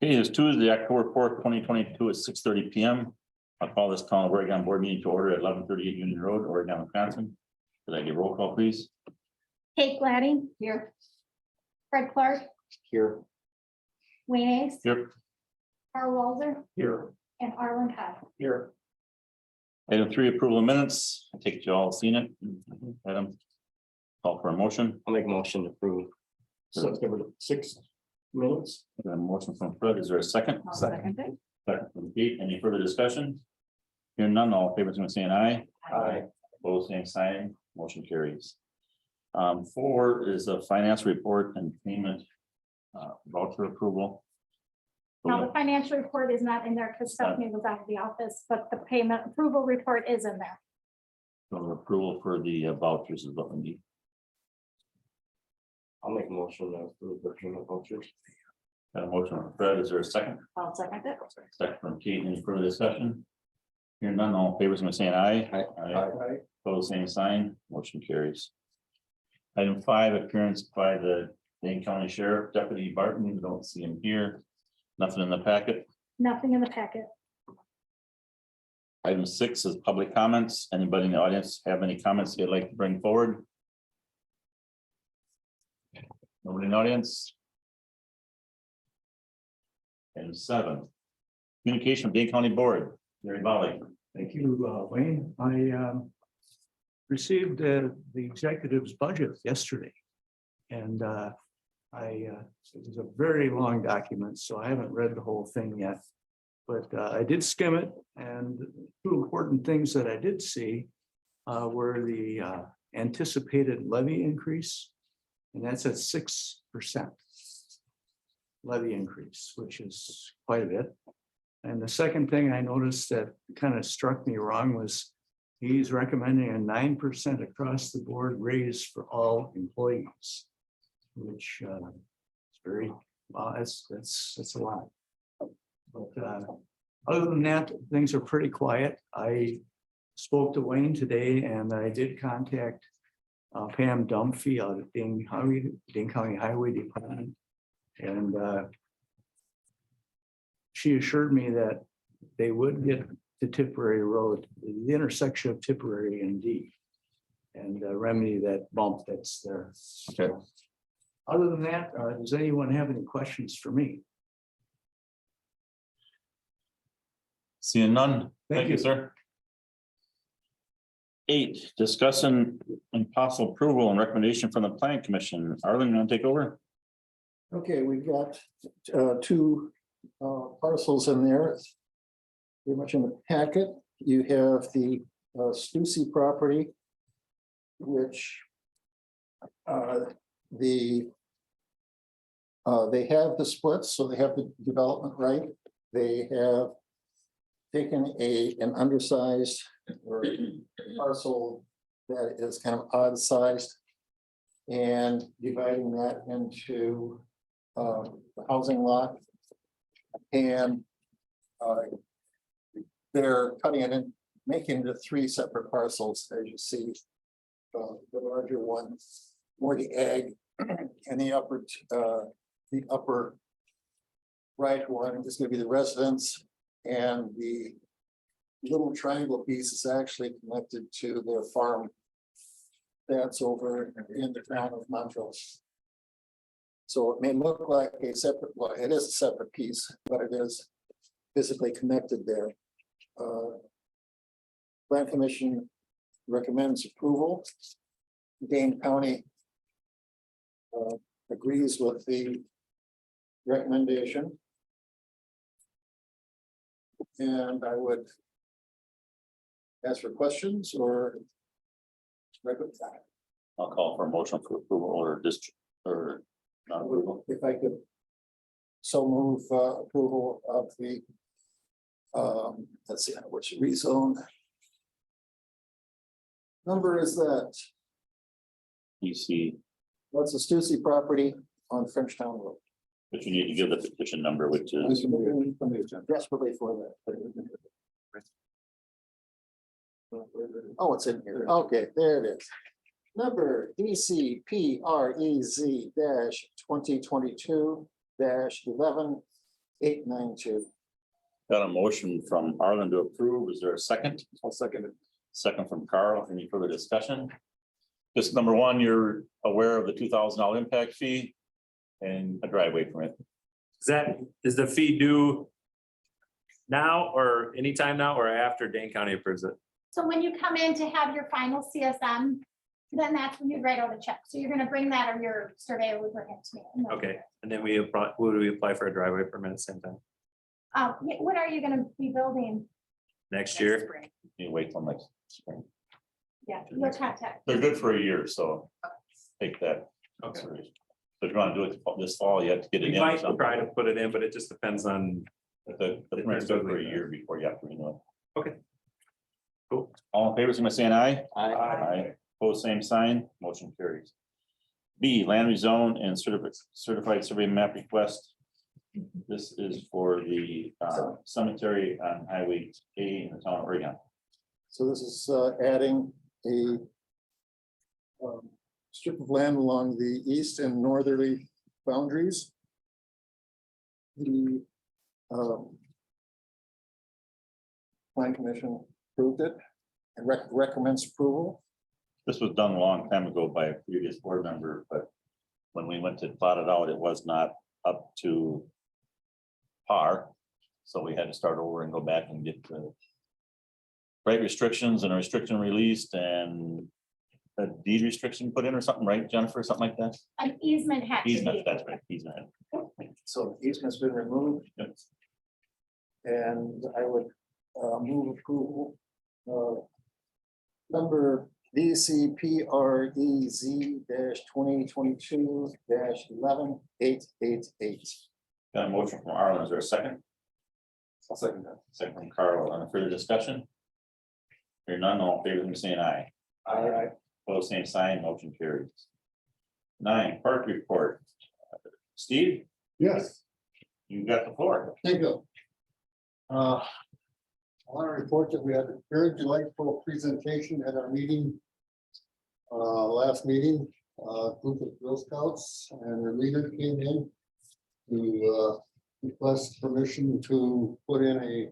Okay, it's Tuesday, October 4th, 2022 at 6:30 PM. I'll call this town of Oregon board meeting to order at 1138 Union Road, Oregon, Wisconsin. Could I get roll call, please? Kate Gladding. Here. Fred Clark, Here. Wayne Ace, Here. Carl Walzer, Here. and Arlen Todd. Here. Item 3, approval of minutes. I take it you all seen it. Item. Call for a motion. I'll make a motion to approve. September 6th minutes. Got a motion from Fred. Is there a second? I'll second it. Second from Pete. Any further discussion? Hearing none, all in favor, going to say an aye. Aye. Opposed, same sign. Motion carries. 4 is a finance report and payment voucher approval. Now, the financial report is not in there because Stephanie was out of the office, but the payment approval report is in there. So approval for the vouchers is what we need. I'll make a motion to approve the payment vouchers. Got a motion from Fred. Is there a second? I'll second it. Second from Kate. Any further discussion? Hearing none, all in favor, going to say an aye. Aye. Opposed, same sign. Motion carries. Item 5, appearance by the Dane County Sheriff, Deputy Barton. We don't see him here. Nothing in the packet. Nothing in the packet. Item 6 is public comments. Anybody in the audience have any comments they'd like to bring forward? Nobody in the audience? Item 7, communication with Dane County Board. Mary Valley. Thank you, Wayne. I received the executive's budget yesterday. And it was a very long document, so I haven't read the whole thing yet. But I did skim it, and 2 important things that I did see were the anticipated levy increase, and that's at 6% levy increase, which is quite a bit. And the second thing I noticed that kind of struck me wrong was he's recommending a 9% across the board raise for all employees, which is very, well, that's a lot. But other than that, things are pretty quiet. I spoke to Wayne today, and I did contact Pam Dunphy out of Dane County Highway Department. And she assured me that they would get to Tipperary Road, the intersection of Tipperary and D, and remedy that bump that's there. Okay. So, other than that, does anyone have any questions for me? Seeing none. Thank Thank you, you. sir. 8, discussing and possible approval and recommendation from the Planning Commission. Arlen, you want to take over? Okay, we've got 2 parcels in there. Pretty much in the packet. You have the Stussy property, which they have the splits, so they have the development right. They have taken an undersized or parcel that is kind of odd sized and dividing that into the housing lot, and they're cutting it and making it into 3 separate parcels, as you see. The larger one, more the ag, and the upper right one is going to be the residence, and the little triangle piece is actually connected to their farm that's over in the town of Montrose. So it may look like a separate, well, it is a separate piece, but it is physically connected there. Plan Commission recommends approval. Dane County agrees with the recommendation. And I would ask for questions or recommend. I'll call for a motion for approval or district or not approval. If I could so move approval of the let's see, which rezone number is that? You see, That's the Stussy property on Frenchtown Road. but you need to give the petition number, which is Desperately for that. Oh, it's in here. Okay, there it is. Number DCPREZ 2022-11 GMT20221004. Got a motion from Arlen to approve. Is there a second? I'll second it. Second from Carl. Any further discussion? Just number one, you're aware of the $2,000 impact fee and a driveway permit. Is the fee due now or anytime now or after Dane County approves it? So when you come in to have your final CSM, then that's when you write out a check. So you're gonna bring that, or your surveyor would bring it to me. Okay, and then we apply, would we apply for a driveway permit at the same time What are you gonna be building? next year? You wait till next spring. Yeah, your contact. They're good for a year, so take that. Okay. consideration. So if you want to do it this fall, you have to get it We in. or might something. try to put it in, but it just depends on, But the permit's good for a year before you have to renew it. Okay. Cool. All in favor, somebody saying aye? Aye. Aye. Pose same sign, motion carries. B, land rezone and certified survey map request. This is for the cemetery on Highway A in the town of Oregon. So this is adding a strip of land along the east and northerly boundaries. The Plan Commission approved it and recommends approval. This was done a long time ago by a previous board member, but when we went to plot it out, it was not up to par. So we had to start over and go back and get the right restrictions and a restriction released and a deed restriction put in or something, right, Jennifer, something like that? An easement had to Easement, be. that's right, easement. So the easement's been removed. Yep. And I would move approval. Number VCPREZ 2022-11888. Got a motion from Arlen, is there a second? I'll second that. Second from Carl, on further discussion? Hearing none, all in favor, let me say an aye. Aye. Pose same sign, motion carries. 9, park report. Steve, Yes. you got the floor. Thank you. I want to report that we had a very delightful presentation at our meeting. Last meeting, group of Girl Scouts and their leader came in to request permission to put in a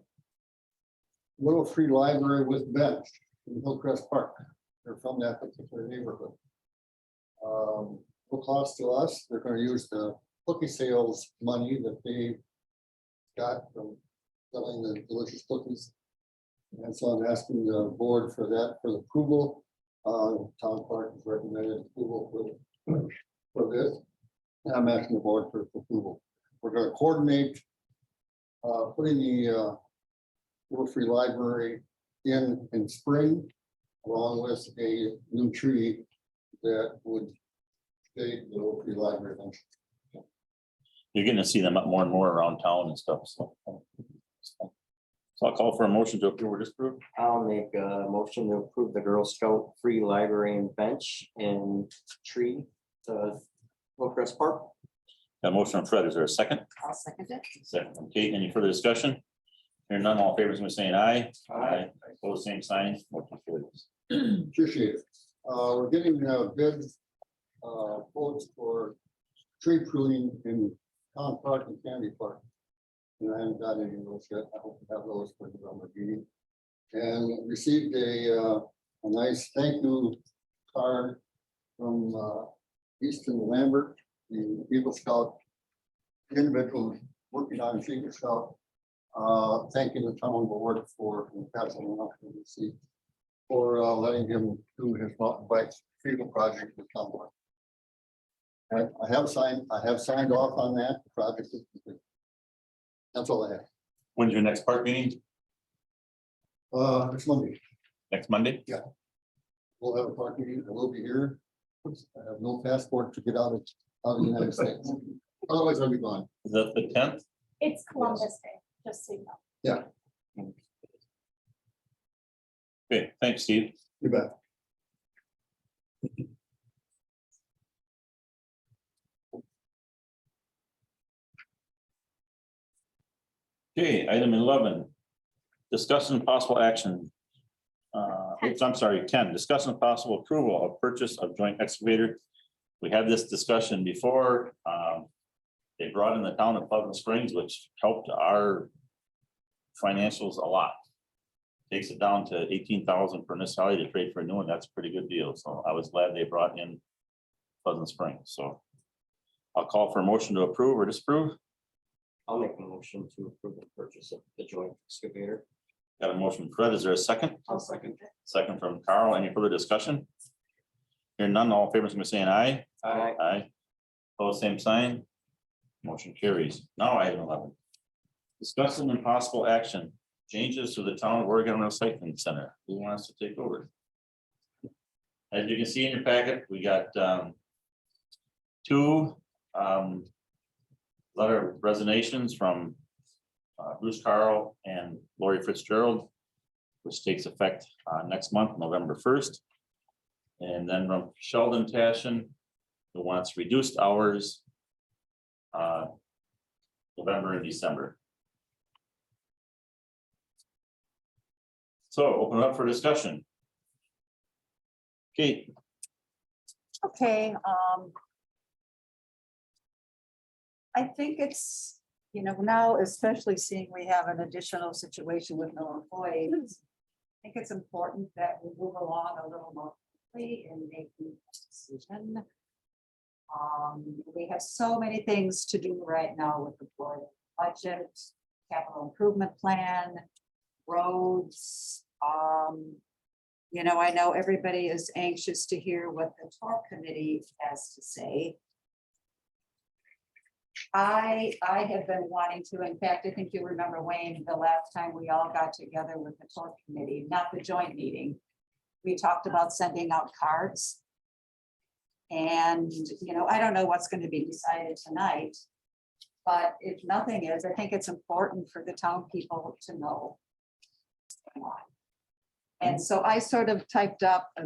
little free library with bench in Hillcrest Park. They're from that particular neighborhood. No cost to us. They're going to use the cookie sales money that they got from selling the delicious cookies. And so I'm asking the board for that, for the approval. Town Park has recommended approval for this. And I'm asking the board for approval. We're going to coordinate putting the little free library in spring, along with a new tree that would shade the little free library. You're getting to see them up more and more around town and stuff, so. So I'll call for a motion to approve or disapprove. I'll make a motion to approve the Girl Scout free library and bench and tree to Hillcrest Park. Got a motion from Fred, is there a second? I'll second it. Second from Kate, any further discussion? Hearing none, all in favor, saying aye. Aye. Pose same sign, motion carries. Appreciate it. We're getting good quotes for tree pruning in Town Park and Candy Park. And I haven't got any of those yet. I hope to have those for the November meeting. And received a nice thank you card from Easton Lambert, the Eagle Scout individual working on Eagle Scout. Thanking the town board for passing along to the seat for letting him do his mountain bike freedom project with town board. And I have signed off on that. The project is complete. That's all I have. When's your next park meeting? Next Monday, Next Monday? we'll have a park meeting. I will be here. I have no passport to get out of the United States. Otherwise, I'll be gone. Is that the 10th? It's Columbus Day, just so you know. Okay, thanks, Steve. You bet. Okay, item 11. Discussion possible action. Oops, I'm sorry, 10, discussion possible approval of purchase of joint excavator. We had this discussion before. They brought in the town of Pleasant Springs, which helped our financials a lot. Takes it down to 18,000 per municipality to trade for a new one. That's a pretty good deal. So I was glad they brought in Pleasant Springs. So I'll call for a motion to approve or disapprove. I'll make a motion to approve the purchase of the joint excavator. Got a motion from Fred. Is there a second? I'll second. Second from Carl. Any further discussion? Hearing none, all in favor, signify by saying aye. Aye. Aye. Pose same sign. Motion carries. Now item 11. Discussing and possible action, changes to the town of Oregon Recycling Center. Who wants to take over? As you can see in your packet, we got two letter of resignations from Bruce Carl and Lori Fitzgerald, which takes effect next month, November 1st. And then from Sheldon Tashin, who wants reduced hours November and December. So open it up for discussion. Kate, Okay, I think it's, now especially seeing we have an additional situation with no employees. I think it's important that we move along a little more quickly in making a decision. We have so many things to do right now with the board budget, capital improvement plan, roads. I know everybody is anxious to hear what the TOR committee has to say. I have been wanting to, in fact, I think you remember, Wayne, the last time we all got together with the TOR committee, not the joint meeting. We talked about sending out cards. And, I don't know what's going to be decided tonight. But if nothing is, I think it's important for the town people to know what's going on. And so I sort of typed up a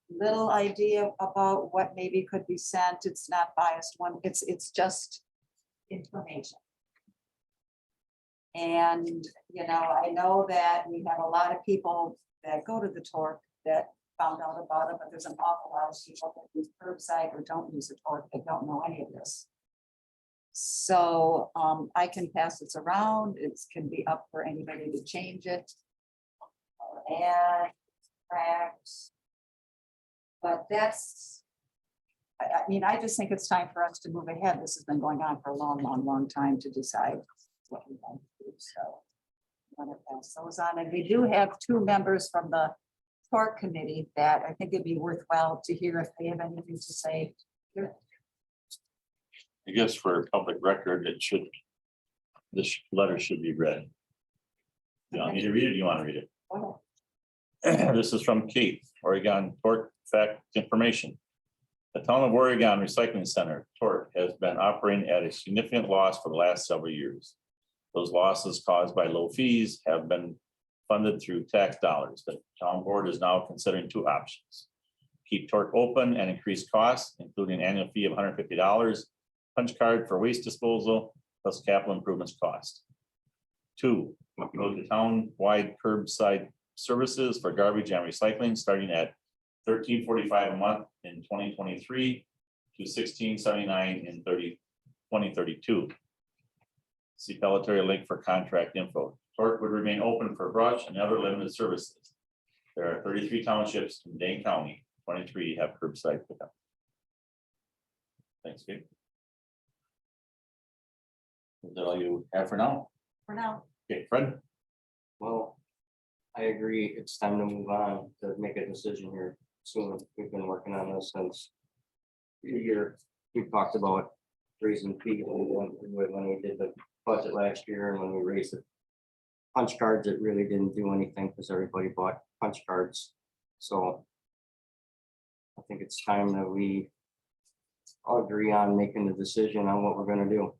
little idea about what maybe could be sent. It's not biased one, it's just information. And, I know that we have a lot of people that go to the TORC that found out about it, but there's an awful lot of people that use curbside or don't use the TORC that don't know any of this. So I can pass this around. It can be up for anybody to change it. And tracks. But that's, I just think it's time for us to move ahead. This has been going on for a long time to decide what we want to do. So I'm gonna pass those on. And we do have two members from the TORC committee that I think it'd be worthwhile to hear if they have anything to say. I guess for public record, this letter should be read. You want me to read it? Or you want to read it? Oh, This is from Kate, Oregon Torque Fact Information. The town of Oregon Recycling Center, Torque, has been operating at a significant loss for the last several years. Those losses caused by low fees have been funded through tax dollars. The town board is now considering two options. Keep Torque open and increase costs, including annual fee of $150, punch card for waste disposal, plus capital improvements cost. Two, go to town-wide curbside services for garbage and recycling, starting at $13.45 a month in 2023 to $16.79 in 2032. See Pelletier link for contract info. Torque would remain open for brush and other limited services. There are 33 townships in Dane County, 23 have curbside pickup. Thanks, Kate. Is that all you have for now? for now. Okay, Fred? Well, I agree. It's time to move on to make a decision here soon. We've been working on this since a year. We've talked about raising fees when we did the budget last year and when we raised the punch cards, it really didn't do anything because everybody bought punch cards. So I think it's time that we all agree on making the decision on what we're gonna do.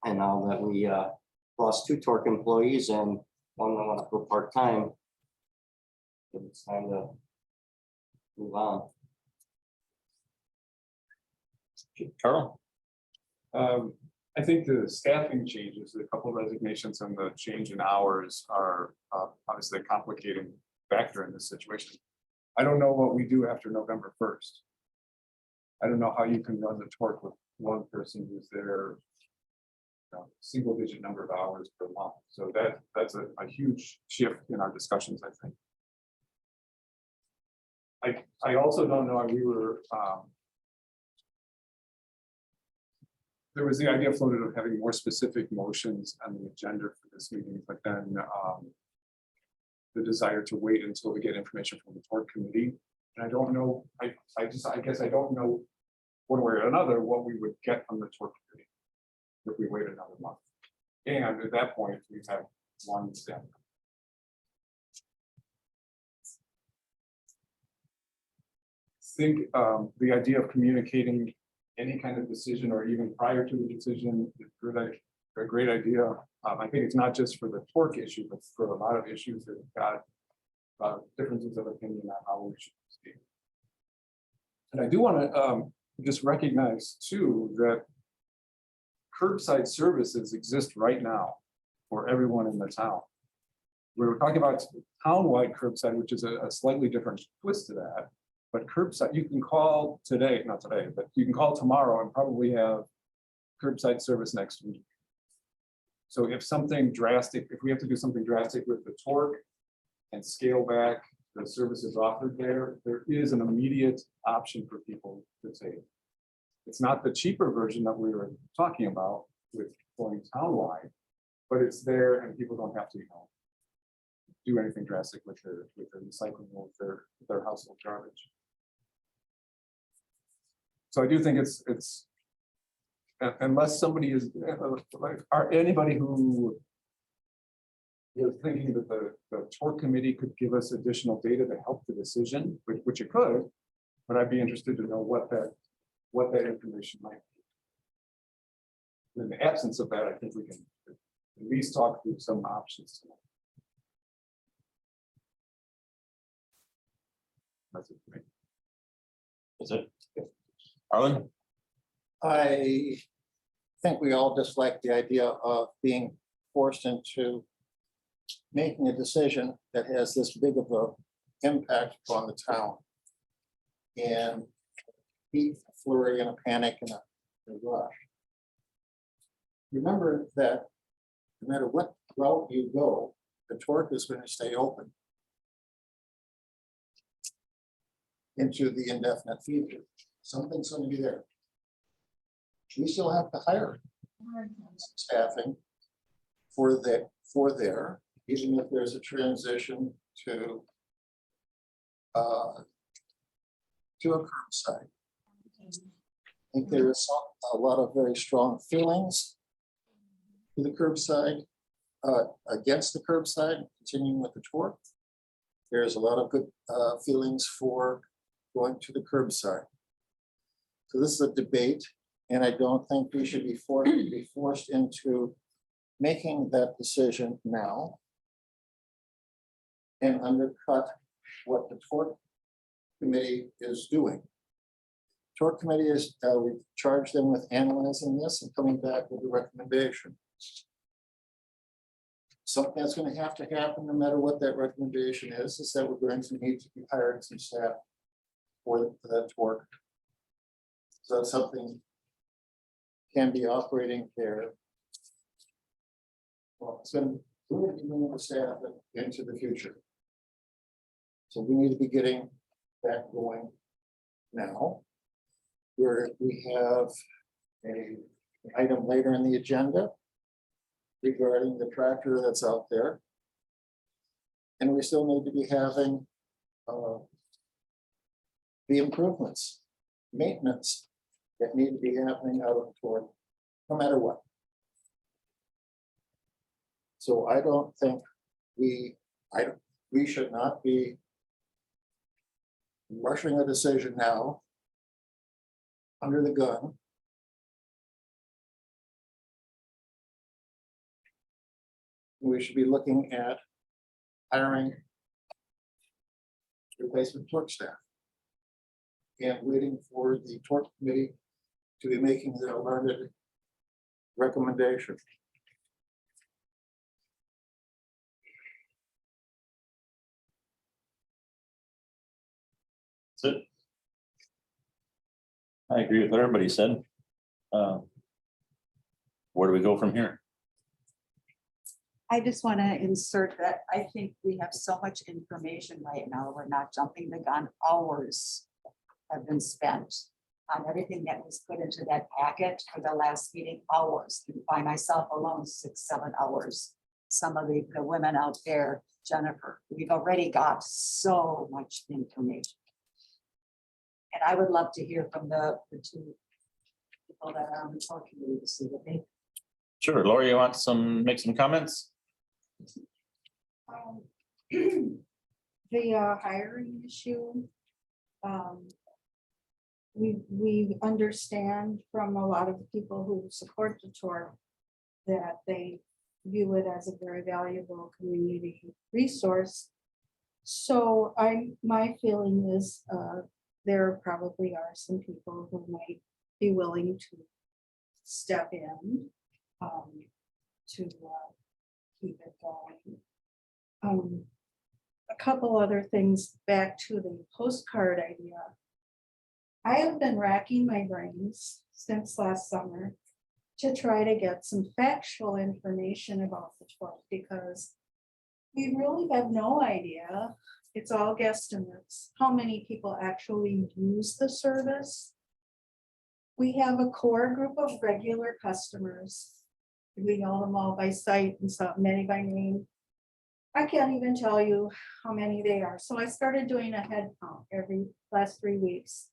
And now that we lost two TORC employees and one that wants to go part-time, it's time to move on. Carl? I think the staffing changes, the couple resignations and the change in hours are obviously a complicating factor in this situation. I don't know what we do after November 1st. I don't know how you can run the TORC with one person who's there single digit number of hours per month. So that's a huge shift in our discussions, I think. I also don't know, we were, there was the idea floated of having more specific motions on the agenda for this meeting, but then the desire to wait until we get information from the board committee. And I don't know, I guess I don't know one way or another what we would get from the tour committee if we wait another month. And at that point, we have one step. Think the idea of communicating any kind of decision or even prior to the decision is a great idea. I think it's not just for the torque issue, but for a lot of issues that have got differences of opinion on how we should proceed. And I do want to just recognize too that curbside services exist right now for everyone in the town. We were talking about townwide curbside, which is a slightly different twist to that. But curbside, you can call today, not today, but you can call tomorrow and probably have curbside service next week. So if something drastic, if we have to do something drastic with the torque and scale back the services offered there is an immediate option for people to take. It's not the cheaper version that we were talking about with going townwide, but it's there and people don't have to, do anything drastic with their recycling or their household garbage. So I do think it's unless somebody is anybody who is thinking that the torque committee could give us additional data to help the decision, which it could, but I'd be interested to know what that information might be. In the absence of that, I think we can at least talk through some options tonight. That's it for me. Is it? Arlen? I think we all dislike the idea of being forced into making a decision that has this big of a impact upon the town. And heat, a flurry, and a panic and a rush. Remember that no matter what route you go, the torque is going to stay open into the indefinite future. Something's going to be there. We still have to hire staffing for there, even if there's a transition to a curbside. I think there is a lot of very strong feelings to the curbside, against the curbside, continuing with the torque. There's a lot of good feelings for going to the curbside. So this is a debate, and I don't think we should be forced into making that decision now and undercut what the torque committee is doing. Torque committee is, we've charged them with analyzing this and coming back with a recommendation. Something that's going to happen no matter what that recommendation is that we're going to need to be hiring some staff for that torque. So that's something can be operating there. Well, it's going to move the staff into the future. So we need to be getting that going now. Where we have an item later in the agenda regarding the tractor that's out there. And we still need to be having the improvements, maintenance that need to be happening out of the torque, no matter what. So I don't think we should not be rushing a decision now under the gun. We should be looking at hiring replacement torque staff and waiting for the torque committee to be making their learned recommendation. That's it. I agree with what everybody said. We're where do we go from here? I just want to insert that I think we have so much information right now. We're not jumping the gun. Hours have been spent on everything that was put into that packet for the last meeting. Hours, by myself alone, 6-7 hours. Some of the women out there, Jennifer, we've already got so much information. And I would love to hear from the two people that are on the tour committee to see what they. Sure, Lori, you want make some comments? The hiring issue. We understand from a lot of the people who support the tour that they view it as a very valuable community resource. So my feeling is there probably are some people who might be willing to step in to keep it going. A couple other things back to the postcard idea. I have been racking my brains since last summer to try to get some factual information about the tour because we really have no idea. It's all guesstimates, how many people actually use the service. We have a core group of regular customers. We know them all by sight and some, many by name. I can't even tell you how many they are. So I started doing a head count every last 3 weeks.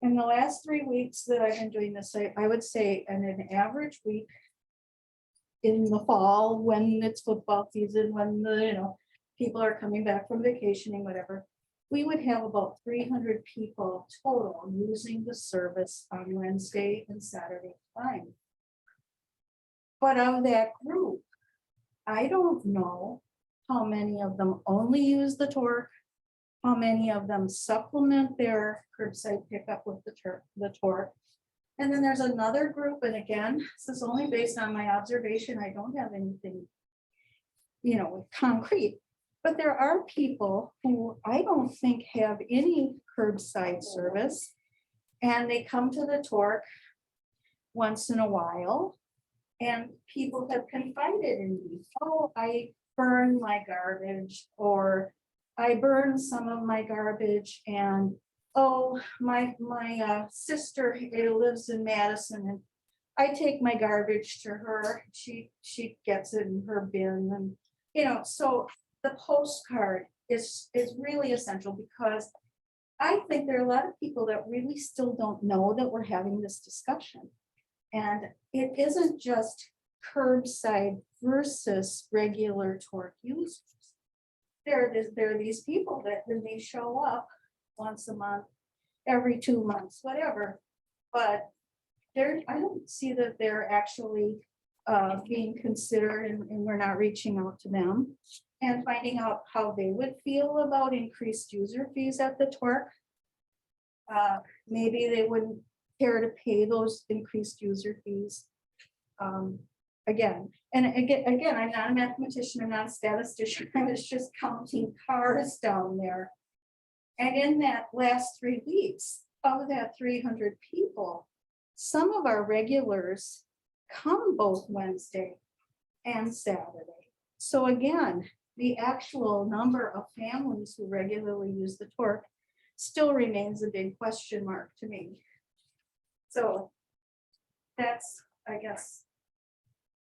In the last 3 weeks that I've been doing this, I would say in an average week in the fall, when it's football season, when the people are coming back from vacationing, whatever, we would have about 300 people total using the service on Wednesday and Saturday time. But of that group, I don't know how many of them only use the torque, how many of them supplement their curbside pickup with the torque. And then there's another group, and again, this is only based on my observation. I don't have anything, concrete. But there are people who I don't think have any curbside service, and they come to the torque once in a while, and people have confided in me. Oh, I burn my garbage, or I burn some of my garbage, and oh, my sister lives in Madison, and I take my garbage to her. She gets it in her bin, and so the postcard is really essential because I think there are a lot of people that really still don't know that we're having this discussion. And it isn't just curbside versus regular torque users. There are these people that when they show up once a month, every 2 months, whatever, but I don't see that they're actually being considered, and we're not reaching out to them and finding out how they would feel about increased user fees at the torque. Maybe they wouldn't care to pay those increased user fees. Again, I'm not a mathematician, I'm not a statistician, I was just counting cars down there. And in that last 3 weeks, of that 300 people, some of our regulars come both Wednesday and Saturday. So again, the actual number of families who regularly use the torque still remains a big question mark to me. So that's, I guess,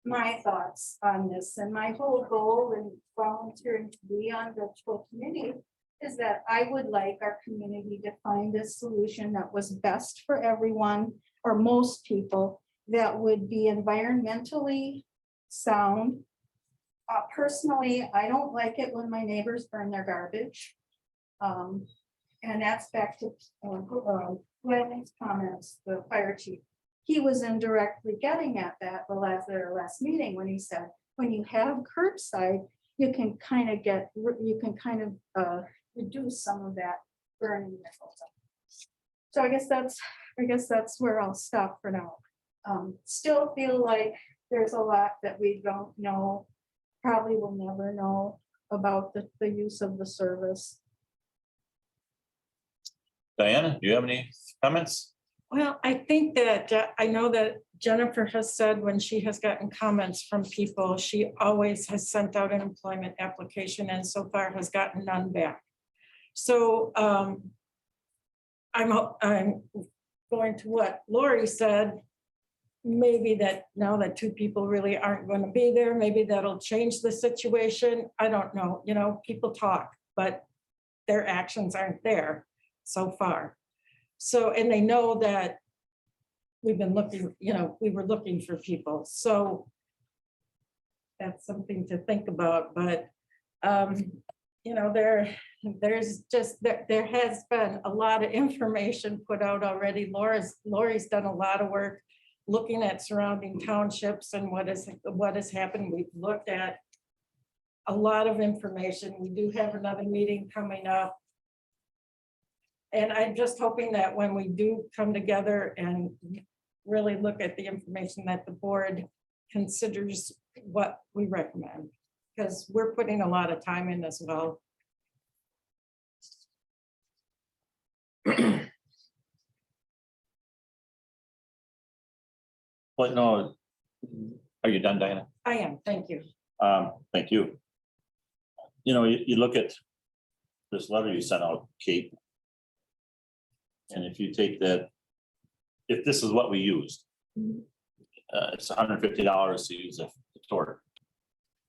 my thoughts on this. And my whole goal in volunteering to be on the tour committee is that I would like our community to find a solution that was best for everyone or most people, that would be environmentally sound. Personally, I don't like it when my neighbors burn their garbage. And that's back to Glenn's comments, the fire chief. He was indirectly getting at that their last meeting when he said, when you have curbside, you can kind of reduce some of that burning that goes up. So I guess that's where I'll stop for now. Still feel like there's a lot that we don't know, probably will never know about the use of the service. Diana, do you have any comments? Well, I think that, I know that Jennifer has said when she has gotten comments from people, she always has sent out an employment application and so far has gotten none back. So I'm going to what Lori said. Maybe that now that two people really aren't going to be there, maybe that'll change the situation. I don't know, you know, people talk, but their actions aren't there so far. So, and they know that we've been looking, you know, we were looking for people, so that's something to think about, but you know, there's just, there has been a lot of information put out already. Lori's done a lot of work looking at surrounding townships and what has happened. We've looked at a lot of information. We do have another meeting coming up. And I'm just hoping that when we do come together and really look at the information, that the board considers what we recommend, because we're putting a lot of time in as well. Well, no, are you done, Diana? I am, thank you. Thank you. You know, you look at this letter you sent out, Kate. And if you take that, if this is what we used, it's $150 to use a torque.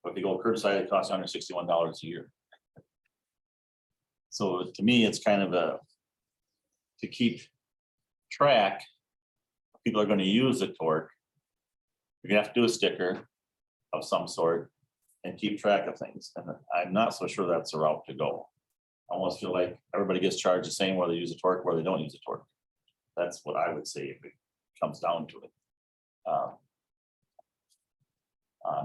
But if you go curbside, it costs $161 a year. So to me, it's kind of to keep track, people are going to use the torque. You're gonna have to do a sticker of some sort and keep track of things. And I'm not so sure that's the route to go. I almost feel like everybody gets charged the same whether they use a torque, whether they don't use a torque. That's what I would say if it comes down to it.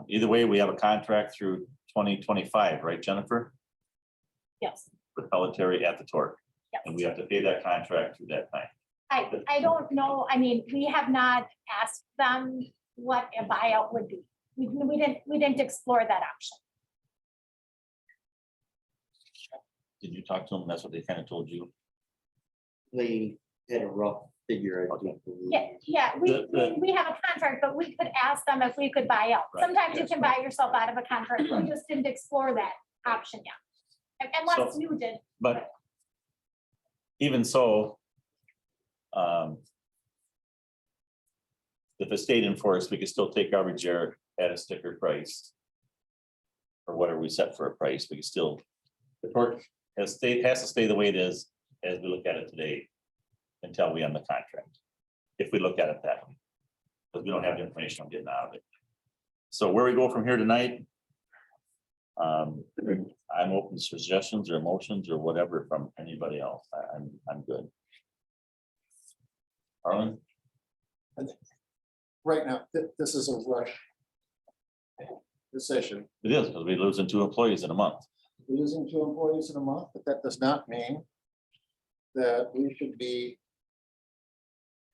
Either way, we have a contract through 2025, right, Jennifer? Yes. For Pelletary at the torque. Yes. And we have to pay that contract through that time. I don't know. I mean, we have not asked them what a buyout would be. We didn't explore that option. Did you talk to them? That's what they kind of told you? They had a rough figure, I think. Yeah, we have a contract, but we could ask them if we could buy out. Right, Sometimes you yes. can buy yourself out of a contract. We just didn't explore that option yet. Unless So- you did. But even so, if it stayed enforced, we could still take our repair at a sticker price. Or whatever we set for a price, we could still, the torque has to stay the way it is as we look at it today. Until we end the contract. If we look at it that way. Because we don't have the information I'm getting out of it. So where we go from here tonight. I'm open to suggestions or motions or whatever from anybody else. I'm good. Arlen? Right now, this is a rush decision. It is, because we're losing 2 employees in a month. We're losing 2 employees in a month, but that does not mean that we should be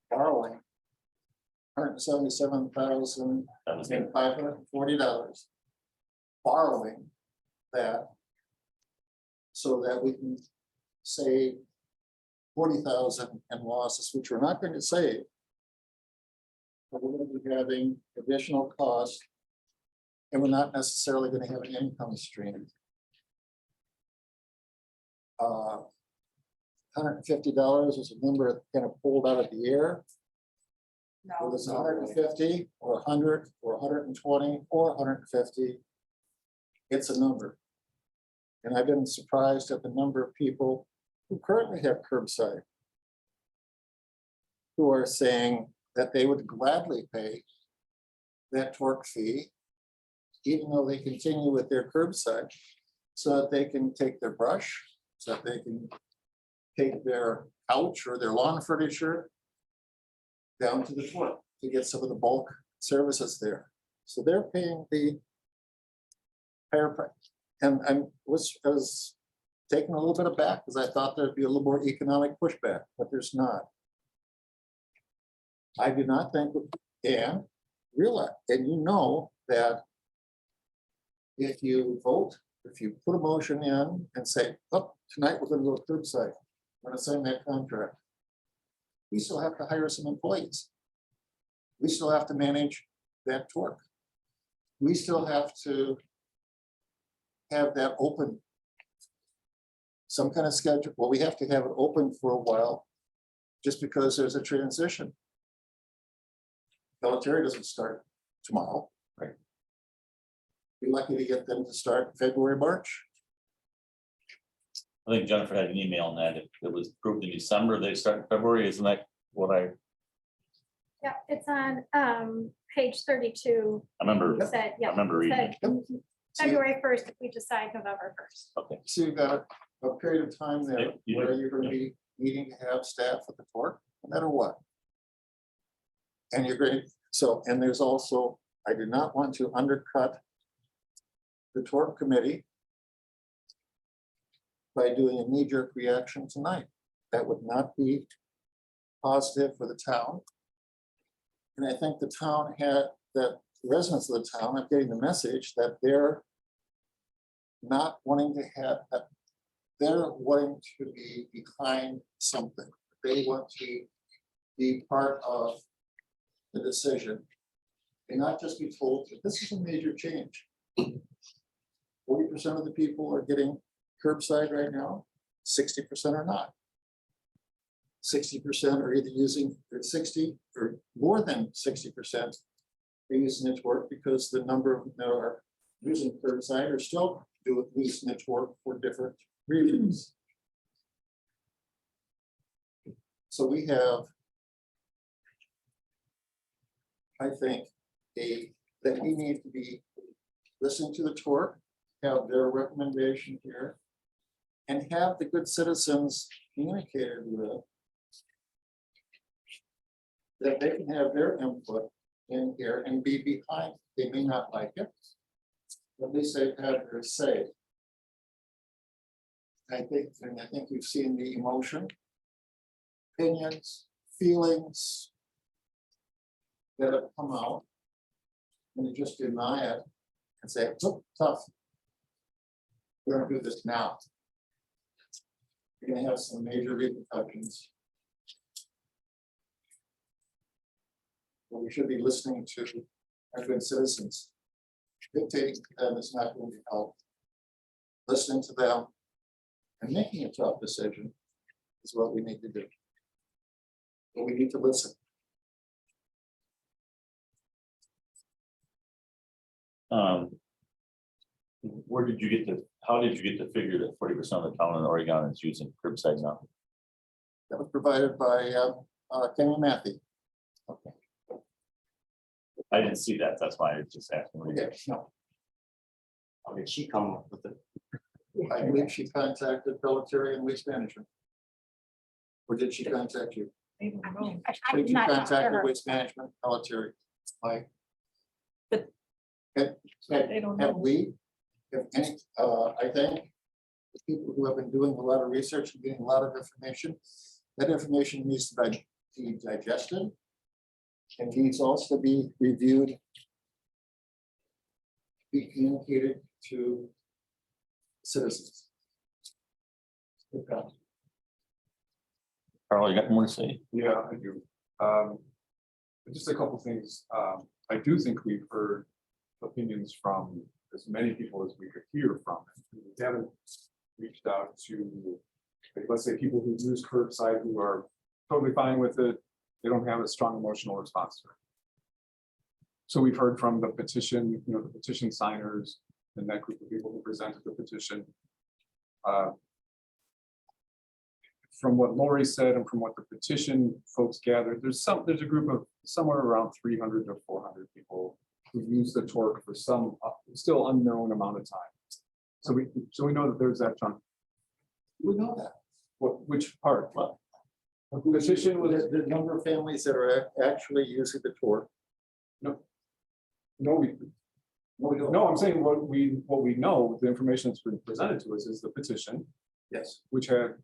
borrowing $177,540, borrowing that so that we can save 40,000 in losses, which we're not going to save. But we're going to be having additional costs, and we're not necessarily going to have an income stream. $150 is a number that kind of pulled out of the air. Whether it's 150 or 100 or 120 or 150, it's a number. And I've been surprised at the number of people who currently have curbside who are saying that they would gladly pay that torque fee, even though they continue with their curbside, so that they can take their brush, so that they can take their couch or their lawn furniture down to the torque to get some of the bulk services there. So they're paying the higher price. And I was taken a little bit aback because I thought there'd be a little more economic pushback, but there's not. I do not think, and realize, and you know that if you vote, if you put a motion in and say, oh, tonight we're going to go curbside, we're going to sign that contract. we still have to hire some employees. We still have to manage that torque. We still have to have that open. Some kind of schedule, well, we have to have it open for a while, just because there's a transition. Military doesn't start tomorrow. Right. Be lucky to get them to start February, March. I think Jennifer had an email on that. If it was approved in December, they start in February, isn't that what I Yeah, it's on page 32. remember? It said, I yeah. remember it reading. said See, February 1st, if we decide November 1st. Okay, so you've got a period of time there Yeah, you where do. you're gonna be needing to have staff at the torque, no matter what. And you're going, so, and there's also, I do not want to undercut the torque committee by doing a knee-jerk reaction tonight. That would not be positive for the town. And I think the town had, that residents of the town are getting the message that they're not wanting to have, they're wanting to be behind something. They want to be part of the decision and not just be told that this is a major change. 40% of the people are getting curbside right now, 60% are not. 60% are either using, or 60 or more than 60% are using it to work, because the number of them that are using curbside are still using it to work for different reasons. So we have, I think, that we need to be listening to the torque, have their recommendation here, and have the good citizens communicated with, that they can have their input in here and be behind. They may not like it, but at least they've had their say. I think you've seen the emotion, opinions, feelings that have come out, and you just deny it and say, oh, tough. We're gonna do this now. You're gonna have some major repercussions. But we should be listening to our good citizens. Dictating to them is not going to help. Listening to them and making a tough decision is what we need to do. But we need to listen. Where did you get the, how did you get the figure that 40% of the town in Oregon is using curbside now? That was provided by Kenny Matthew. Okay. I didn't see that, that's why I was just asking. Okay, no, How did she come up with it? I believe she contacted Military and Waste Management. Or did she contact you? I Did did you not talk to contact her. Waste Management, Military? Like. But- Have we, if any, I think the people who have been doing a lot of research and getting a lot of information, that information needs to be digested and needs also to be reviewed, be communicated to citizens. Okay. Carl, you got more to say? Yeah, I do. Just a couple things. I do think we've heard opinions from as many people as we could hear from. We haven't reached out to, like, let's say, people who use curbside who are totally fine with it. They don't have a strong emotional response to it. So we've heard from the petition, the petition signers and that group of people who presented the petition. From what Lori said and from what the petition folks gathered, there's a group of somewhere around 300 to 400 people who use the torque for some still unknown amount of time. So we know that there's that chunk. We know that. Which part? What? The petition was The number of families that are actually using the torque. no, We don't. I'm saying what we know, the information that's been presented to us is the petition, Yes. which had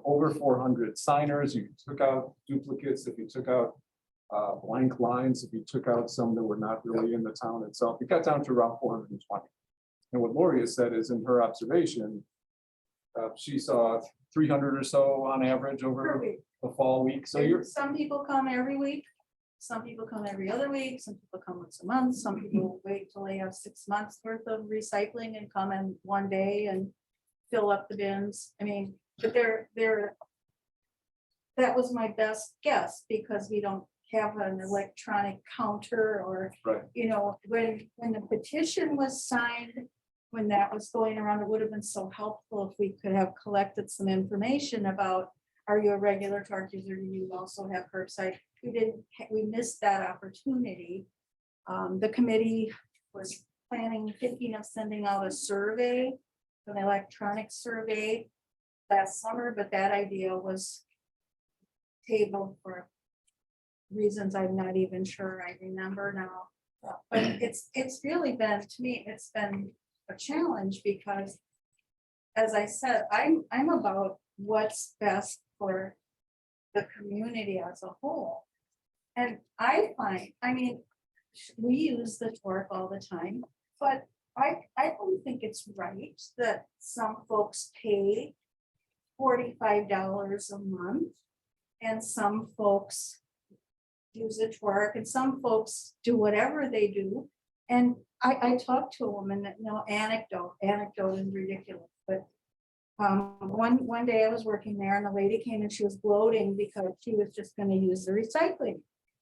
over 400 signers. You took out duplicates, if you took out blank lines, if you took out some that were not really in the town itself, you got down to around 420. And what Lori has said is, in her observation, She saw 300 or so on average Per over week. the fall week, so And you're, some people come every week, some people come every other week, some people come once a month, some people wait till they have 6 months worth of recycling and come in one day and fill up the bins. I mean, but that was my best guess, because we don't have an electronic counter or, Right. you know, when the petition was signed, when that was going around, it would have been so helpful if we could have collected some information about, are you a regular torque user? Do you also have curbside? We didn't, we missed that opportunity. The committee was thinking of sending out a survey, an electronic survey last summer, but that idea was tabled for reasons I'm not even sure I remember now. But it's really been, to me, it's been a challenge, because as I said, I'm about what's best for the community as a whole. And I find, I mean, we use the torque all the time, but I don't think it's right that some folks pay $45 a month and some folks use a torque and some folks do whatever they do. And I talked to a woman that, anecdote is ridiculous, but one day I was working there and the lady came and she was gloating because she was just gonna use the recycling.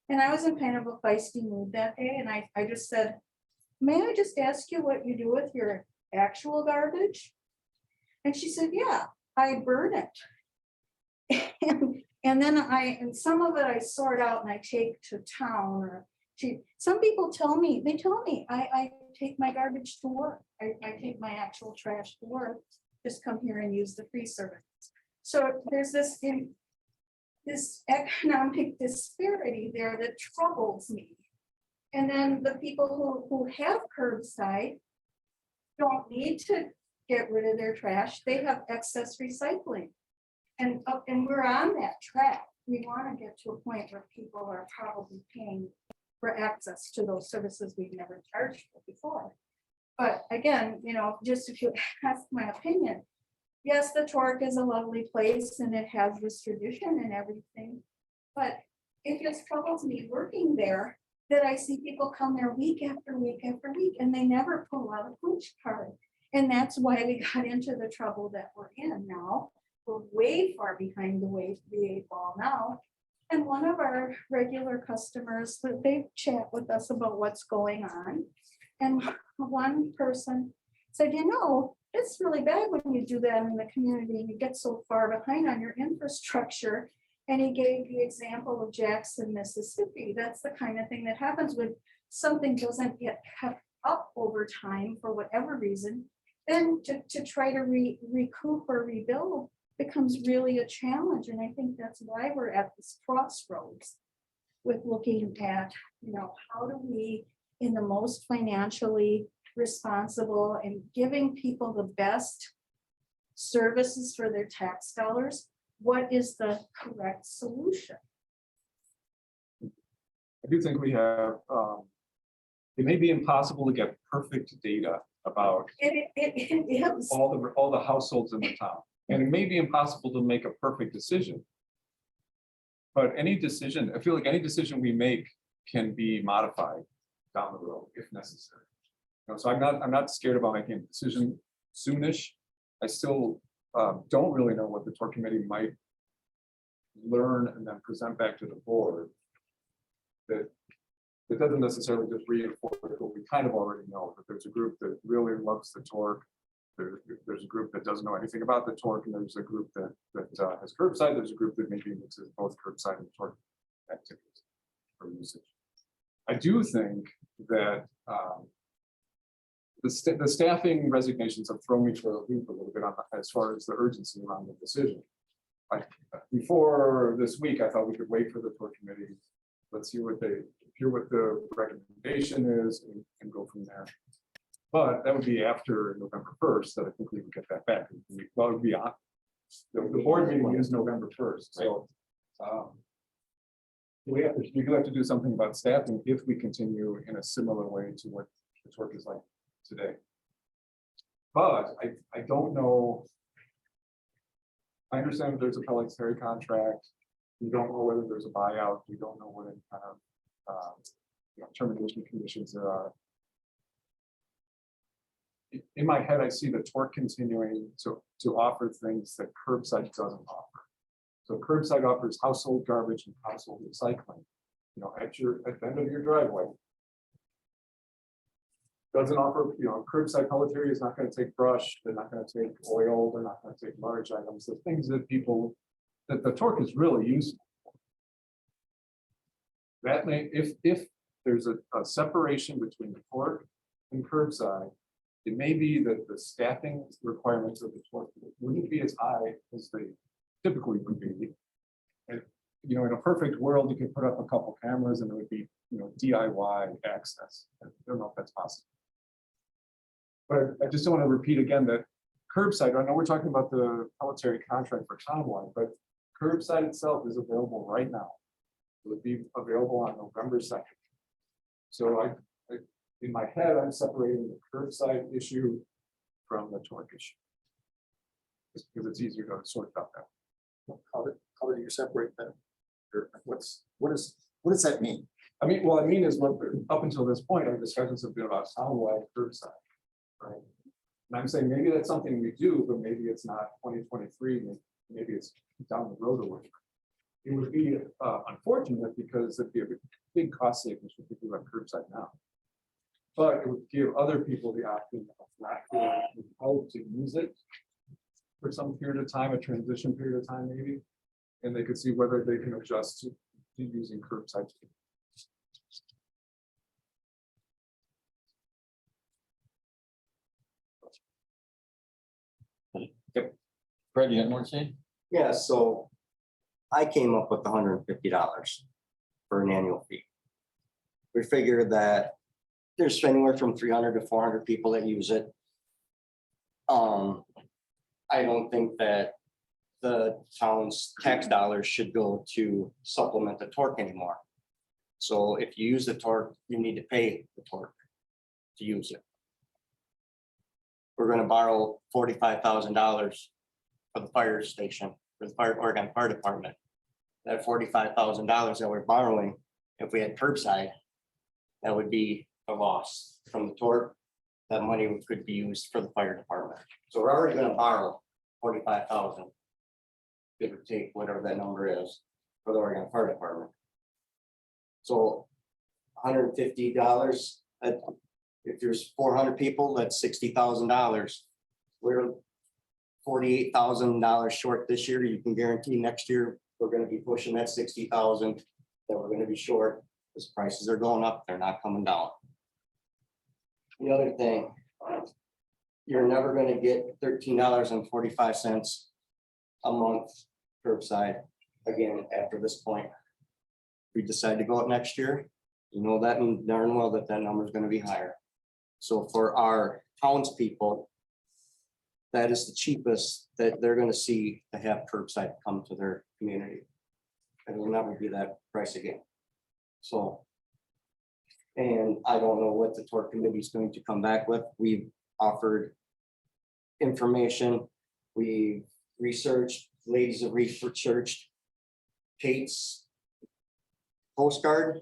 And I was in kind of a feisty mood that day, and I just said, may I just ask you what you do with your actual garbage? And she said, yeah, I burn it. And then some of it I sort out and I take to town, or some people tell me, I take my garbage to work. I take my actual trash to work, just come here and use the free service. So there's this economic disparity there that troubles me. And then the people who have curbside don't need to get rid of their trash. They have excess recycling. And we're on that track. We want to get to a point where people are probably paying for access to those services we've never charged for before. But again, just if you ask my opinion, yes, the torque is a lovely place and it has this tradition and everything. But it just troubles me working there that I see people come there week after week after week and they never pull out a punch card. And that's why we got into the trouble that we're in now. We're way far behind the eight ball now. And one of our regular customers, they chat with us about what's going on. And one person said, it's really bad when you do that in the community and you get so far behind on your infrastructure. And he gave the example of Jackson, Mississippi. That's the kind of thing that happens when something doesn't get kept up over time for whatever reason. Then to try to recoup or rebuild becomes really a challenge. And I think that's why we're at this crossroads with looking at, how do we, in the most financially responsible and giving people the best services for their tax dollars, what is the correct solution? I do think we have, it may be impossible to get perfect data about It is. all the households in the town. And it may be impossible to make a perfect decision. But any decision, I feel like any decision we make can be modified down the road if necessary. So I'm not scared about making a decision soonish. I still don't really know what the TOR committee might learn and then present back to the board. That it doesn't necessarily just reinforce what we kind of already know, that there's a group that really loves the torque. There's a group that doesn't know anything about the torque, and there's a group that has curbside. There's a group that maybe mixes both curbside and torque activities for usage. I do think that the staffing resignations have thrown me for a loop a little bit as far as the urgency around the decision. Before this week, I thought we could wait for the TOR committee. Let's hear what the recommendation is and go from there. But that would be after November 1st that I think we would get that back. Well, it would be on. The board meeting is November 1st. So we do have to do something about staffing if we continue in a similar way to what the TOR is like today. But I don't know I understand that there's a pelletary contract. You don't know whether there's a buyout. You don't know what any kind of termination conditions there are. In my head, I see the Torque continuing to offer things that curbside doesn't offer. So curbside offers household garbage and household recycling, at the end of your driveway. Doesn't offer, curbside pelletary is not going to take brush, they're not going to take oil, they're not going to take large items, the things that the Torque is really useful. That may, if there's a separation between the Torque and curbside, it may be that the staffing requirements of the Torque wouldn't be as high as they typically would be. And, in a perfect world, you could put up a couple cameras and it would be, DIY access. I don't know if that's possible. But I just don't want to repeat again that curbside, I know we're talking about the pelletary contract for townwide, but curbside itself is available right now. It would be available on November 2nd. So in my head, I'm separating the curbside issue from the Torque issue. Just because it's easier to sort out that. How do you separate that? Or what does that mean? I mean, what I mean is up until this point, our discussions have been about townwide curbside. Right. And I'm saying maybe that's something we do, but maybe it's not 2023, maybe it's down the road a little. It would be unfortunate because it'd be a big cost savings for people that curbside now. But it would give other people the option of not feeling compelled to use it for some period of time, a transition period of time maybe, and they could see whether they can adjust to using curbside. Fred, you got more to say? Yeah, so I came up with $150 for an annual fee. We figured that there's anywhere from 300 to 400 people that use it. I don't think that the town's tax dollars should go to supplement the Torque anymore. So if you use the Torque, you need to pay the Torque to use it. We're going to borrow $45,000 for the fire station, for the Oregon Fire Department. That $45,000 that we're borrowing, if we had curbside, that would be a loss from the Torque. That money could be used for the fire department. So we're already going to borrow $45,000. Give or take whatever that number is for the Oregon Fire Department. So $150. If there's 400 people, that's $60,000. We're $48,000 short this year. You can guarantee next year we're going to be pushing that 60,000 that we're going to be short because prices are going up. They're not coming down. The other thing, you're never going to get $13.45 a month curbside again after this point. We decide to go up next year, you know that darn well that number is going to be higher. So for our townspeople, that is the cheapest that they're going to see to have curbside come to their community. It will never be that price again. So, and I don't know what the Torque committee is going to come back with. We've offered information. We researched, ladies have researched Kate's postcard.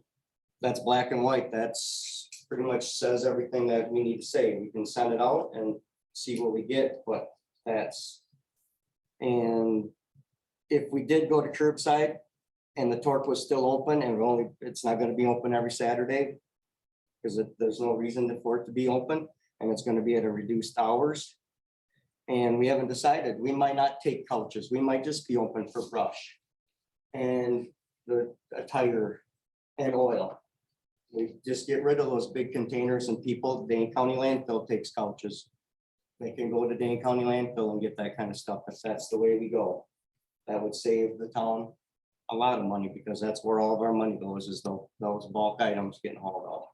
That's black and white. That's pretty much says everything that we need to say. We can send it out and see what we get, but that's, and if we did go to curbside and the Torque was still open and it's not going to be open every Saturday because there's no reason for it to be open and it's going to be at a reduced hours. And we haven't decided. We might not take couches. We might just be open for brush and the tire and oil. We just get rid of those big containers and people. Dane County landfill takes couches. They can go to Dane County landfill and get that kind of stuff if that's the way we go. That would save the town a lot of money because that's where all of our money goes is those bulk items getting hauled out.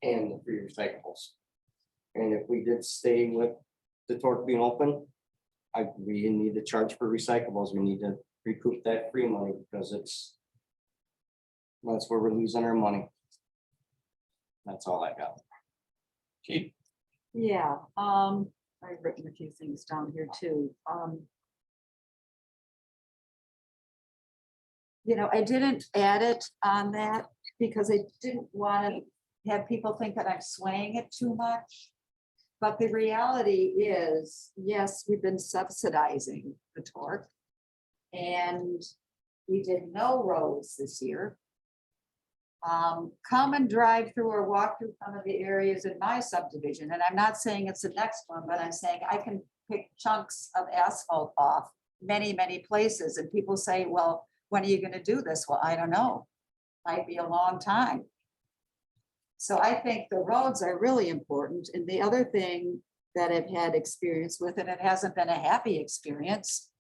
And the free recyclables. And if we did stay with the Torque being open, we need to charge for recyclables. We need to recoup that free money because that's where we're losing our money. That's all I got. Chief? Yeah, I've written a few things down here too. I didn't add it on that because I didn't want to have people think that I'm swaying it too much. But the reality is, yes, we've been subsidizing the torque. And we did no roads this year. Come and drive through or walk through some of the areas in my subdivision, and I'm not saying it's the next one, but I'm saying I can pick chunks of asphalt off many, many places, and people say, well, when are you gonna do this? Well, I don't know. Might be a long time. So I think the roads are really important, and the other thing that I've had experience with, and it hasn't been a happy experience,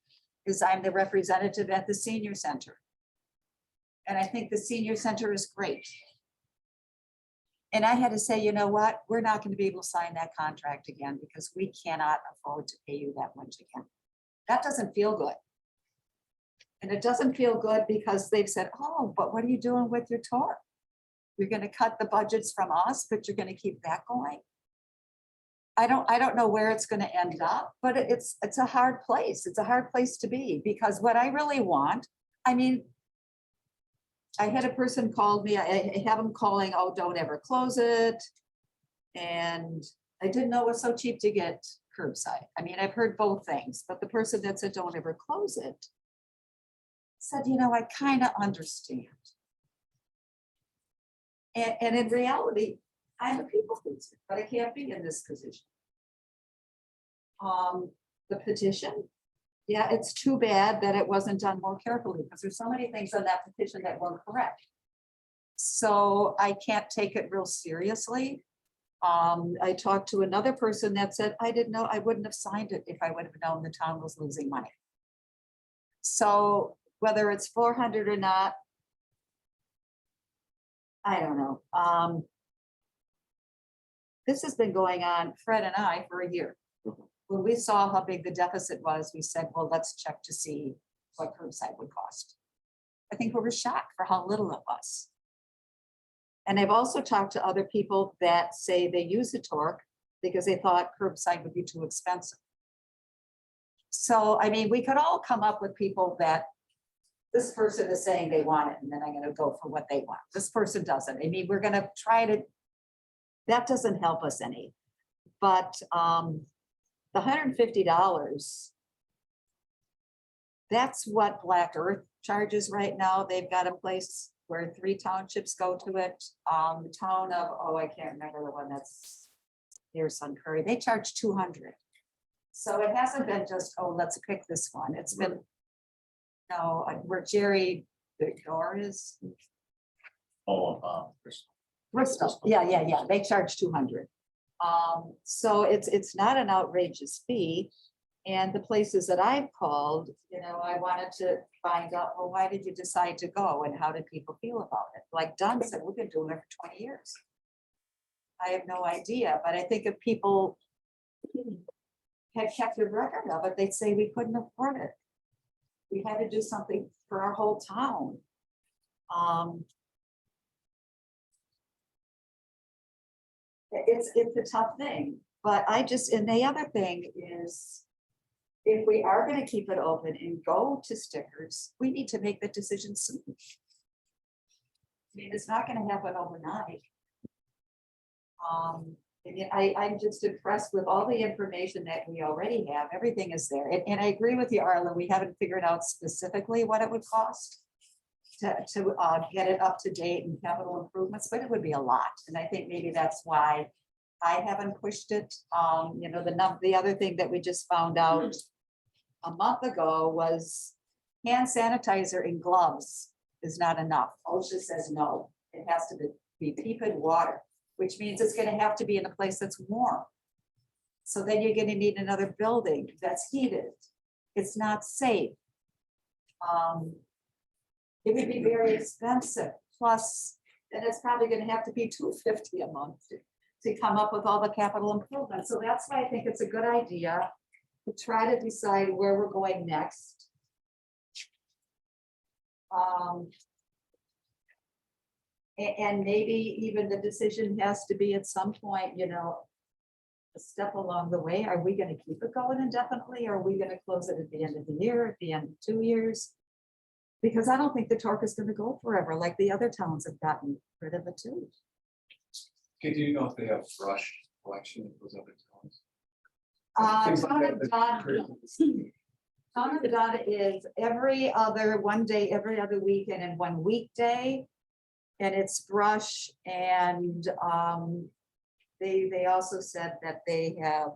is I'm the representative at the senior center. And I think the senior center is great. And I had to say, you know what, we're not going to be able to sign that contract again because we cannot afford to pay you that much again. That doesn't feel good. And it doesn't feel good because they've said, oh, but what are you doing with your torque? You're going to cut the budgets from us, but you're going to keep that going. I don't know where it's going to end up, but it's a hard place. It's a hard place to be because what I really want, I mean, I had a person called me, I have them calling, oh, don't ever close it. And I didn't know it was so cheap to get curbside. I mean, I've heard both things, but the person that said, don't ever close it, said, I kind of understand. And in reality, I'm a people pleaser, but I can't be in this position. The petition, yeah, it's too bad that it wasn't done more carefully because there's so many things on that petition that weren't correct. So I can't take it real seriously. I talked to another person that said, I didn't know, I wouldn't have signed it if I would have known the town was losing money. So whether it's 400 or not, I don't know. This has been going on, Fred and I, for a year. When we saw how big the deficit was, we said, well, let's check to see what curbside would cost. I think we were shocked for how little it was. And I've also talked to other people that say they use a torque because they thought curbside would be too expensive. So, I mean, we could all come up with people that this person is saying they want it, and then I'm going to go for what they want. This person doesn't. I mean, we're going to try to, that doesn't help us any. But the $150, that's what Black Earth charges right now. They've got a place where 3 townships go to it. The town of, oh, I can't remember the one that's near Sun Prairie. They charge $200. So it hasn't been just, oh, let's pick this one. It's been, no, where Jerry Victor is. Oh, Bristol. Yeah. They charge $200. So it's not an outrageous fee. And the places that I've called, I wanted to find out, well, why did you decide to go and how did people feel about it? Like Dunn said, we've been doing it for 20 years. I have no idea, but I think if people had kept a record of it, they'd say we couldn't afford it. We had to do something for our whole town. It's a tough thing, but and the other thing is, if we are going to keep it open and go to stickers, we need to make the decision soon. I mean, it's not going to happen overnight. I'm just impressed with all the information that we already have. Everything is there. And I agree with you, Arla. We haven't figured out specifically what it would cost to get it up to date and capital improvements, but it would be a lot. And I think maybe that's why I haven't pushed it. The other thing that we just found out a month ago was hand sanitizer and gloves is not enough. OSHA says no, it has to be tepid water, which means it's going to have to be in a place that's warm. So then you're going to need another building that's heated. It's not safe. It would be very expensive. Plus, then it's probably going to have to be $250 a month to come up with all the capital improvements. So that's why I think it's a good idea to try to decide where we're going next. And maybe even the decision has to be at some point, a step along the way. Are we going to keep it going indefinitely? Or are we going to close it at the end of the year, at the end of 2 years? Because I don't think the torque is gonna go forever, like the other towns have gotten rid of it too. Okay, do you know if they have brush collection in those other towns? Things like Town that of that Dodge create- does. Town of Dodge is every other, one day, every other weekend and one weekday. And it's brush and they also said that they have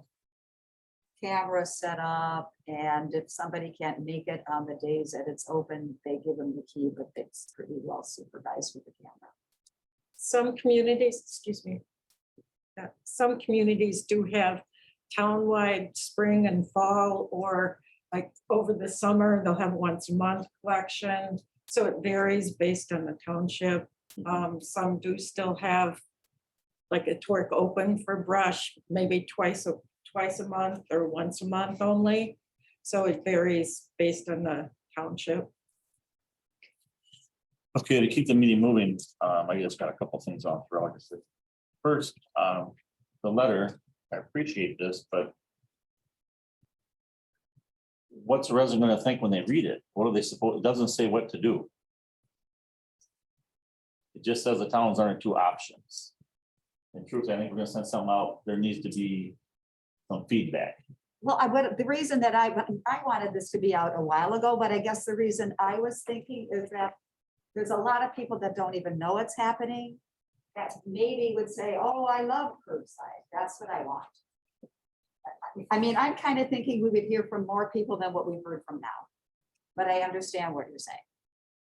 cameras set up, and if somebody can't make it on the days that it's open, they give them the key, but it's pretty well supervised with the camera. Some communities, excuse me. Some communities do have townwide spring and fall, or like over the summer, they'll have once a month collection. So it varies based on the township. Some do still have like a torque open for brush, maybe twice a month or once a month only. So it varies based on the township. Okay, to keep the meeting moving, I just got a couple things on for August. First, the letter, I appreciate this, but what's a resident gonna think when they read it? What are they supposed, it doesn't say what to do. It just says the towns are in two options. In truth, I think we're gonna send something out, there needs to be some feedback. Well, the reason that I wanted this to be out a while ago, but I guess the reason I was thinking is that there's a lot of people that don't even know it's happening. That maybe would say, oh, I love curbside, that's what I want. I mean, I'm kind of thinking we would hear from more people than what we've heard from now. But I understand what you're saying.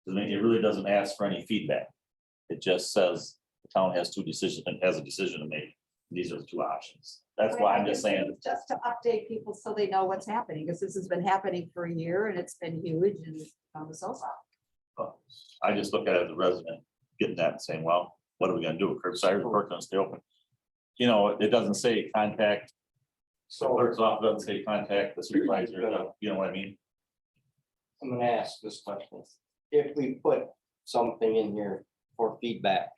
I mean, it really doesn't ask for any feedback. It just says the town has two decisions and has a decision to make. These are the two options. That's why I'm just saying, Just to update people so they know what's happening, because this has been happening for a year and it's been huge and it's on the sofa. I just look at it as a resident, getting that and saying, well, what are we gonna do? Curbside or work gonna stay open? You know, it doesn't say contact. So clerk's office doesn't say contact the supervisor, you know what I mean? I'm gonna ask this question. If we put something in here for feedback,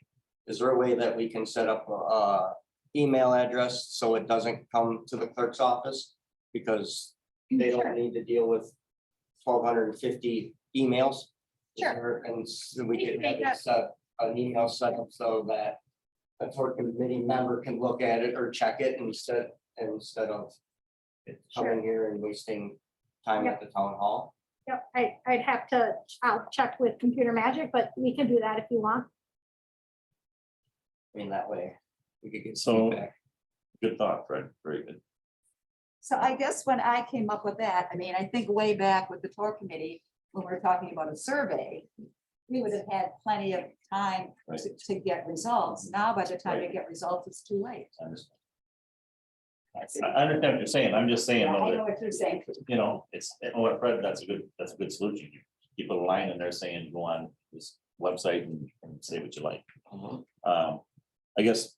is there a way that we can set up a email address so it doesn't come to the clerk's office? Because they don't need to deal with 1,250 emails. Sure. And so we can have it set an email set up so that a tort committee member can look at it or check it instead of coming here and wasting time at the town hall. Yep, I'd have to, I'll check with Computer Magic, but we can do that if you want. I mean, that way we could get So- feedback. Good thought, Fred, very good. So I guess when I came up with that, I mean, I think way back with the tour committee, when we were talking about a survey, we would have had plenty of time to get results. Now, by the time you get results, it's too late. I understand. I understand what you're saying. I'm just saying, I though, know that, what you're saying. you know, it's, oh, what Fred, that's a good solution. You keep a line in there saying, go on this website and say what you like. I guess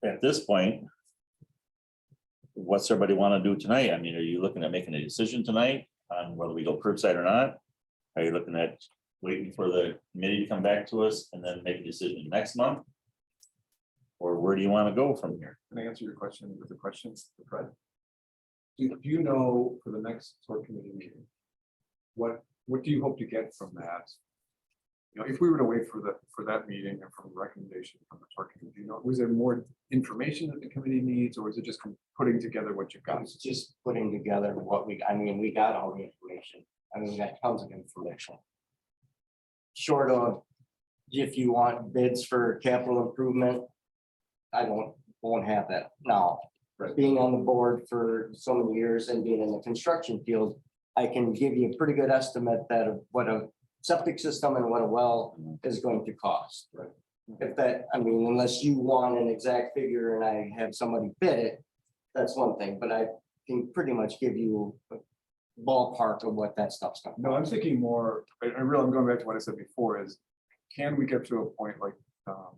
at this point, what's everybody want to do tonight? I mean, are you looking at making a decision tonight on whether we go curbside or not? Are you looking at waiting for the committee to come back to us and then make a decision next month? Or where do you want to go from here? Can I answer your question with the questions, Fred? Do you know for the next tort committee meeting? What do you hope to get from that? You know, if we were to wait for that meeting and from a recommendation from the tort committee, you know, was there more information that the committee needs, or is it just putting together what you've got? It's just putting together what we got all the information. I mean, we got tons of information. Short of, if you want bids for capital improvement, I won't have that now. Right. Being on the board for so many years and being in the construction field, I can give you a pretty good estimate that of what a septic system and what a well is going to cost. Right. If that, I mean, unless you want an exact figure and I have somebody bid it, that's one thing, but I can pretty much give you a ballpark of what that stuff's gonna No, I'm thinking more, I'm going back to what I said before is, can we get to a point like,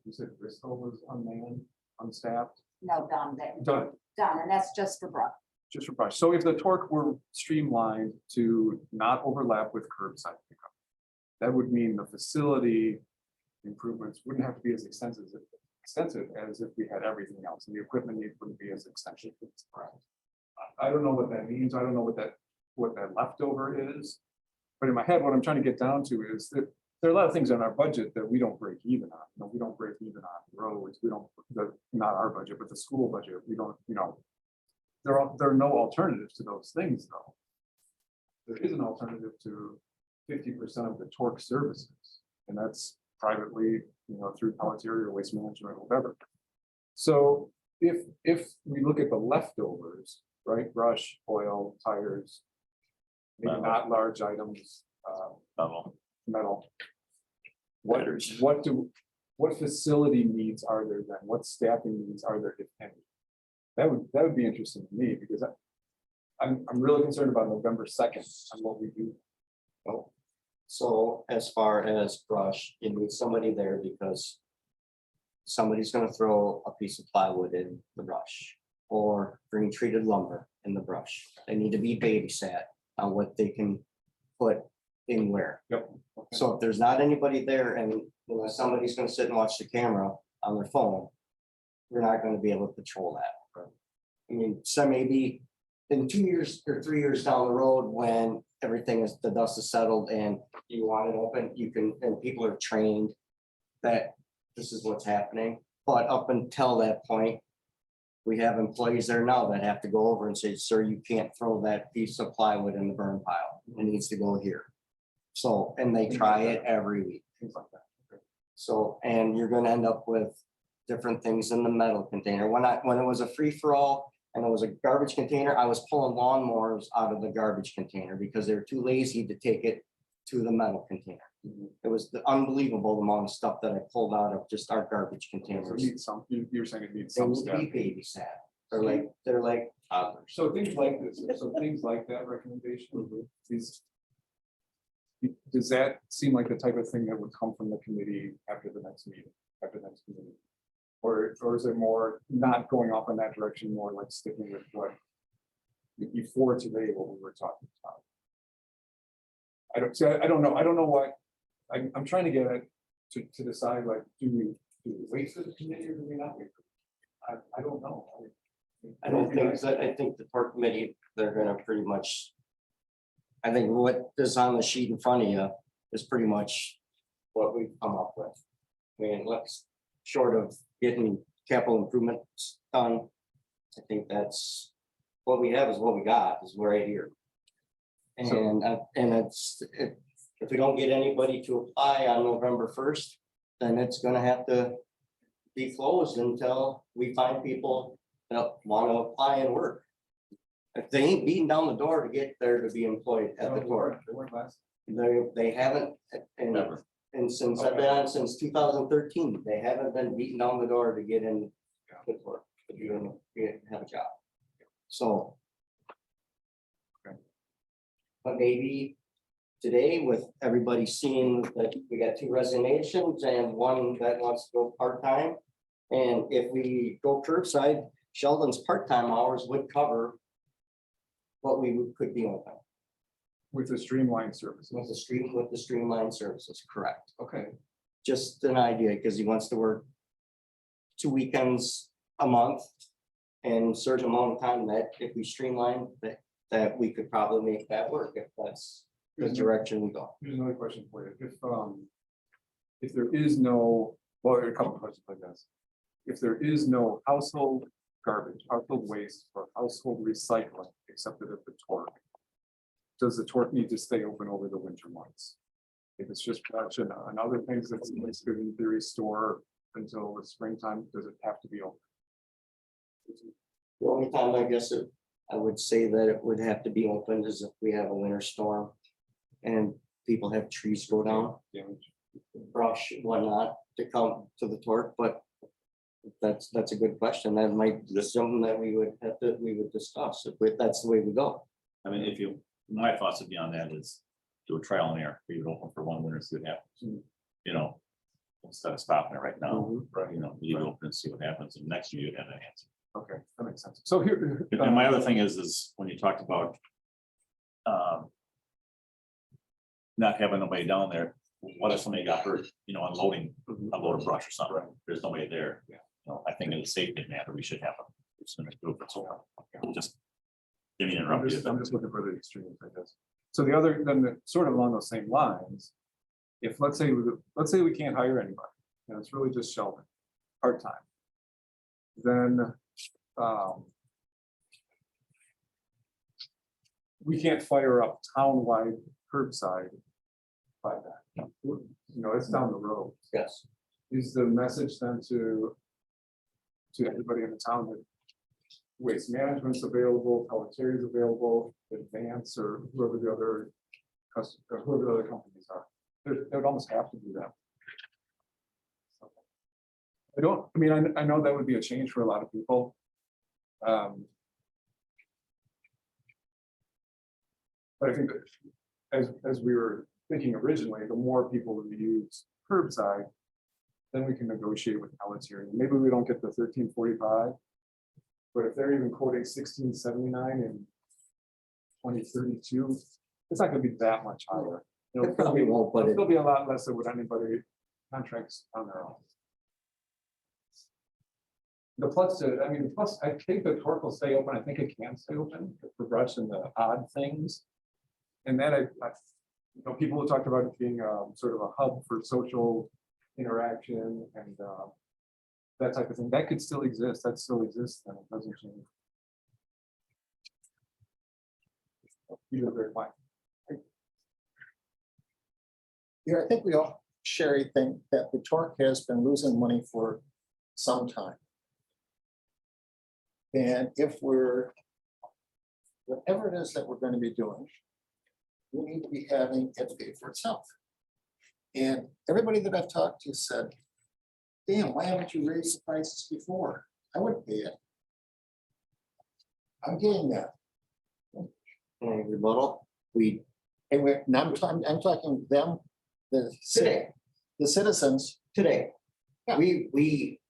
you said Bristol was unmanned, unstaffed? No, done, Done, and that's just for brush. just for brush. So if the torque were streamlined to not overlap with curbside pickup, that would mean the facility improvements wouldn't have to be as extensive as if we had everything else, and the equipment need wouldn't be as extensive. I don't know what that means. I don't know what that leftover is. But in my head, what I'm trying to get down to is that there are a lot of things in our budget that we don't break even on. You know, we don't break even on roads. We don't, not our budget, but the school budget. We don't, you know, there are no alternatives to those things, though. There is an alternative to 50% of the torque services, and that's privately, you know, through Pelletier or Waste Management or whatever. So if we look at the leftovers, right, brush, oil, tires, maybe Metal. not large items, metal. What facility needs are there then? What staffing needs are there, if any? That would be interesting to me, because I'm really concerned about November 2nd on what we do. Oh, so as far as brush, you need somebody there because somebody's gonna throw a piece of plywood in the brush or bring treated lumber in the brush. They need to be babysat on what they can put in where. Yep. Okay. So if there's not anybody there and unless somebody's gonna sit and watch the camera on their phone, we're not gonna be able to control that. I mean, so maybe in 2 years or 3 years down the road, when everything is, the dust is settled and you want it open, you can, and people are trained that this is what's happening. But up until that point, we have employees there now that have to go over and say, sir, you can't throw that piece of plywood in the burn pile. It needs to go here. So, and they try it every week. Things like that. Okay. So, and you're gonna end up with different things in the metal container. When it was a free-for-all and it was a garbage container, I was pulling lawnmowers out of the garbage container because they were too lazy to take it to the metal container. It was unbelievable amount of stuff that I pulled out of just our garbage So containers. it needs some, you're saying it needs They some need to staff. be babysat. They're like toddlers. So things like this, so things like that recommendation is. Does that seem like the type of thing that would come from the committee after the next meeting, committee? Or is it more not going off in that direction, more like sticking with what before today, what we were talking about? I don't know what, I'm trying to get it to decide, like, do we wait for the committee or do we not wait? I don't know. I don't think that, I think the park committee, they're gonna pretty much. I think what is on the sheet in front of you is pretty much what we've come up with. I mean, let's, short of getting capital improvements done, I think that's what we have is what we got, is right here. And if we don't get anybody to apply on November 1st, then it's gonna have to be closed until we find people that want to apply and work. If they ain't beating down the door to get there to be employed at the door, They weren't last. they haven't, and, Never. and since I've been on since 2013, they haven't been beating down the door to get in the work, if you don't have a job. So. Okay. But maybe today with everybody seeing that we got 2 resignations and 1 that wants to go part-time. And if we go curbside, Sheldon's part-time hours would cover what could be open With the streamlined services. with the streamlined services, correct? Okay, Just an idea, because he wants to work 2 weekends a month and certain amount of time that if we streamline that we could probably make that work if that's the direction we go. here's another question for you. If there is no, well, there are a couple of questions like this. If there is no household garbage, household waste, or household recycling accepted at the torque, does the torque need to stay open over the winter months? If it's just production and other things that's in theory store until the springtime, does it have to be open? The only time I guess I would say that it would have to be open is if we have a winter storm and people have trees go down, Damage. brush, whatnot, to come to the torque, but that's a good question. That might be something that we would discuss if that's the way we go. I mean, my thoughts would be on that is do a trial and error, leave it open for 1 winter, see what happens. You know, instead of stopping it right now, right, you know, leave it open and see what happens, and next year you'd have an answer. Okay, that makes sense. So here. And my other thing is when you talked about not having nobody down there, what if somebody got hurt, you know, unloading a load of brush or something, there's nobody there. Yeah. You know, I think in a safety matter, we should have a group that's open. Just, didn't interrupt you. I'm just looking for the extremes, I guess. So the other, then sort of along those same lines, if let's say we can't hire anybody, and it's really just shelving, part-time. Then we can't fire up townwide curbside by that. You know, it's down the road. Yes. Is the message then to everybody in the town that waste management's available, Pelletier is available, Advance or whoever the other whoever the other companies are. They would almost have to do that. I know that would be a change for a lot of people. But I think that as we were thinking originally, the more people who use curbside, then we can negotiate with Pelletier. Maybe we don't get the 1345. But if they're even quoting 1679 in 2032, it's not gonna be that much higher. It probably won't, but It'll be a lot less than what anybody contracts on their own. The plus, I think the torque will stay open. I think it can stay open for brush and the odd things. And then people have talked about it being sort of a hub for social interaction and that type of thing. That could still exist. That still exists, and it doesn't change. You look very fine. Yeah, I think we all share a thing that the torque has been losing money for some time. And if whatever it is that we're going to be doing, we need to be having it pay for itself. And everybody that I've talked to said, damn, why haven't you raised the prices before? I would pay it. I'm getting that. Rebuttal, Anyway, now I'm talking them, the citizens. today, Yeah. we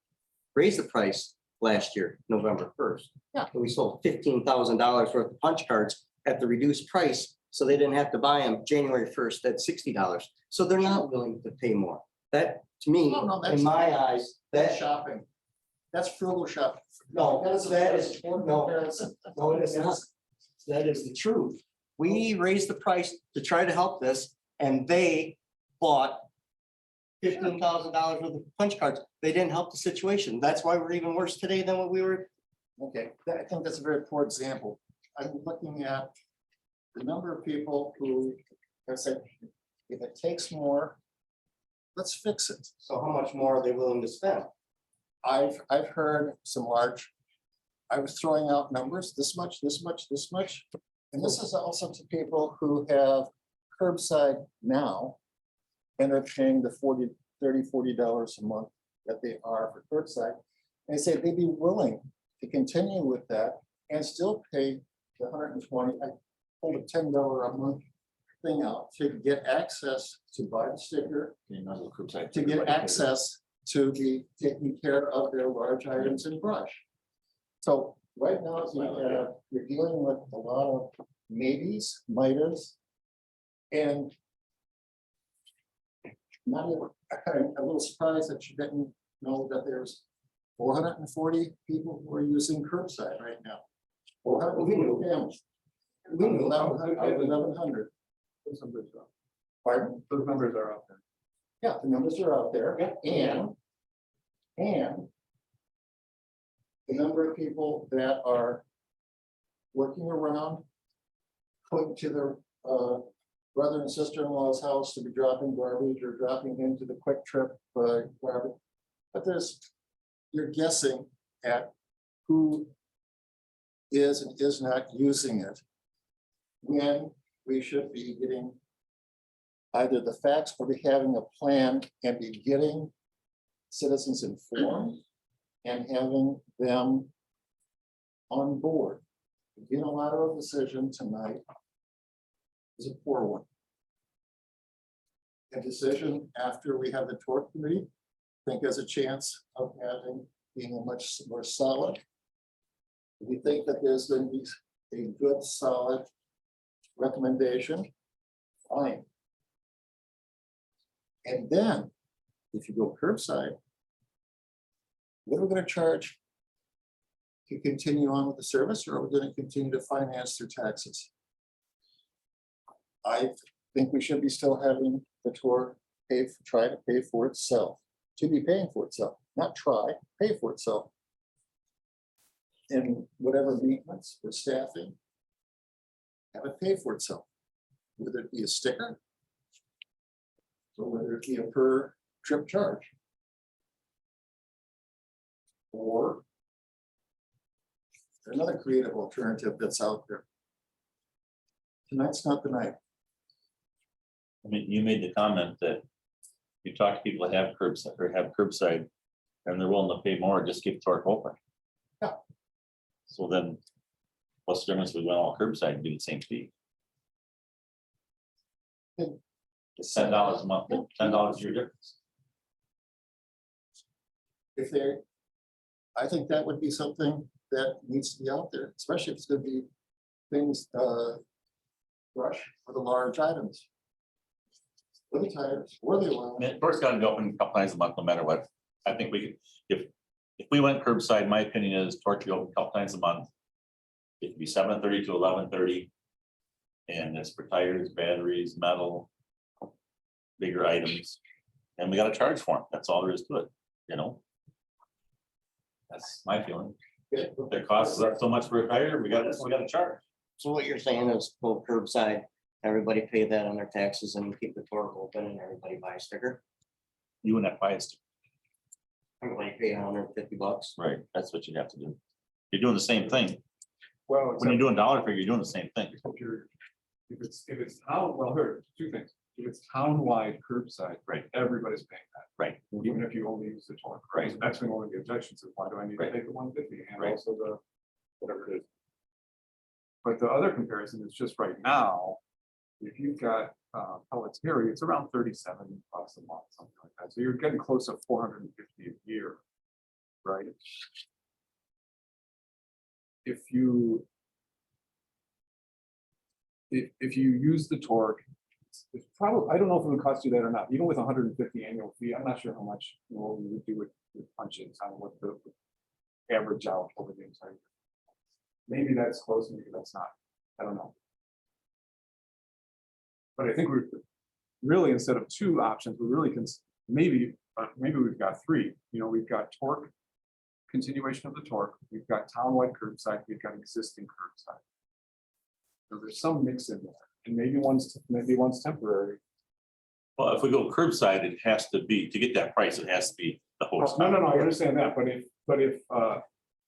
raised the price last year, November 1st. Yeah. And we sold $15,000 worth of punch cards at the reduced price, so they didn't have to buy them January 1st at $60. So they're not willing to pay more. That, to me, No, that's- in my eyes, That's that, shopping. That's frugal shopping. no, That is that is, no, comparison. no, it is not. That is the truth. We raised the price to try to help this, and they bought $15,000 worth of punch cards. They didn't help the situation. That's why we're even worse today than what we were. Okay, I think that's a very poor example. I'm looking at the number of people who have said, if it takes more, let's fix it. So how much more are they willing to spend? I've heard some large, I was throwing out numbers, this much, this much, this much. And this is also to people who have curbside now. And are paying the $40 a month that they are for curbside. And they say they'd be willing to continue with that and still pay the $120. I pulled a $10 a month thing out to get access to buy the sticker, to get access to be taking care of their large items in brush. So right now, you're dealing with a lot of maybes, might'ves, and not even, I'm a little surprised that you didn't know that there's 440 people who are using curbside right now. 440 families. We knew. 1,100. Those numbers are- Pardon? Those numbers are out there. Yeah, the numbers are out there, and the number of people that are working around, going to their brother and sister-in-law's house to be dropping garbage or dropping into the quick trip garbage. But you're guessing at who is and is not using it when we should be getting either the facts or be having a plan and be getting citizens informed and having them on board. The unilateral decision tonight is a poor one. A decision after we have the tort committee, I think has a chance of being a much more solid. We think that there's going to be a good, solid recommendation, fine. And then, if you go curbside, what are we going to charge to continue on with the service, or are we going to continue to finance through taxes? I think we should be still having the tour try to pay for itself, to be paying for itself, not try, pay for itself. And whatever maintenance or staffing, have it pay for itself, whether it be a sticker or whether it be a per trip charge. Or another creative alternative that's out there. Tonight's not the night. I mean, you made the comment that you talk to people that have curbside and they're willing to pay more, just keep Torque open. Yeah. So then what's the difference if we went all curbside and do the same fee? It's $10 a month, $10 your difference. If they, I think that would be something that needs to be out there, especially if it's gonna be things, brush for the large items. Or the tires, or the oil. I mean, Torque's gotta be open a couple times a month, no matter what. I think we could, if we went curbside, my opinion is Torque be open a couple times a month. It could be 7:30 to 11:30. And it's for tires, batteries, metal, bigger items. And we gotta charge for them. That's all there is to it, you know? That's my feeling. Their costs is up so much for a tire, we gotta charge. So what you're saying is go curbside, everybody pay that on their taxes and keep the Torque open and everybody buy a sticker. You wouldn't have to buy it. Everybody pay $150. Right, that's what you have to do. You're doing the same thing. Well, When you're doing dollar figure, you're doing the same thing. if it's town, well, here, two things. If it's townwide curbside, Right. everybody's paying that, Right. even if you only use the Torque. Right. That's been one of the objections is why do I need to Right. pay the 150 and Right. also the whatever it is. But the other comparison is just right now, if you've got Pelletary, it's around $37 a month, something like that. So you're getting close to 450 a year, right? If you use the Torque, it's probably, I don't know if it would cost you that or not, even with 150 annual fee, I'm not sure how much, we would do with punches on what the average out over the entire. Maybe that's close, maybe that's not, I don't know. But I think we're really, instead of two options, we really can, maybe we've got three, we've got Torque, continuation of the Torque, we've got townwide curbside, we've got existing curbside. So there's some mix in there, and maybe one's temporary. Well, if we go curbside, it has to be, to get that price, it has to be the whole. No, I understand that, but if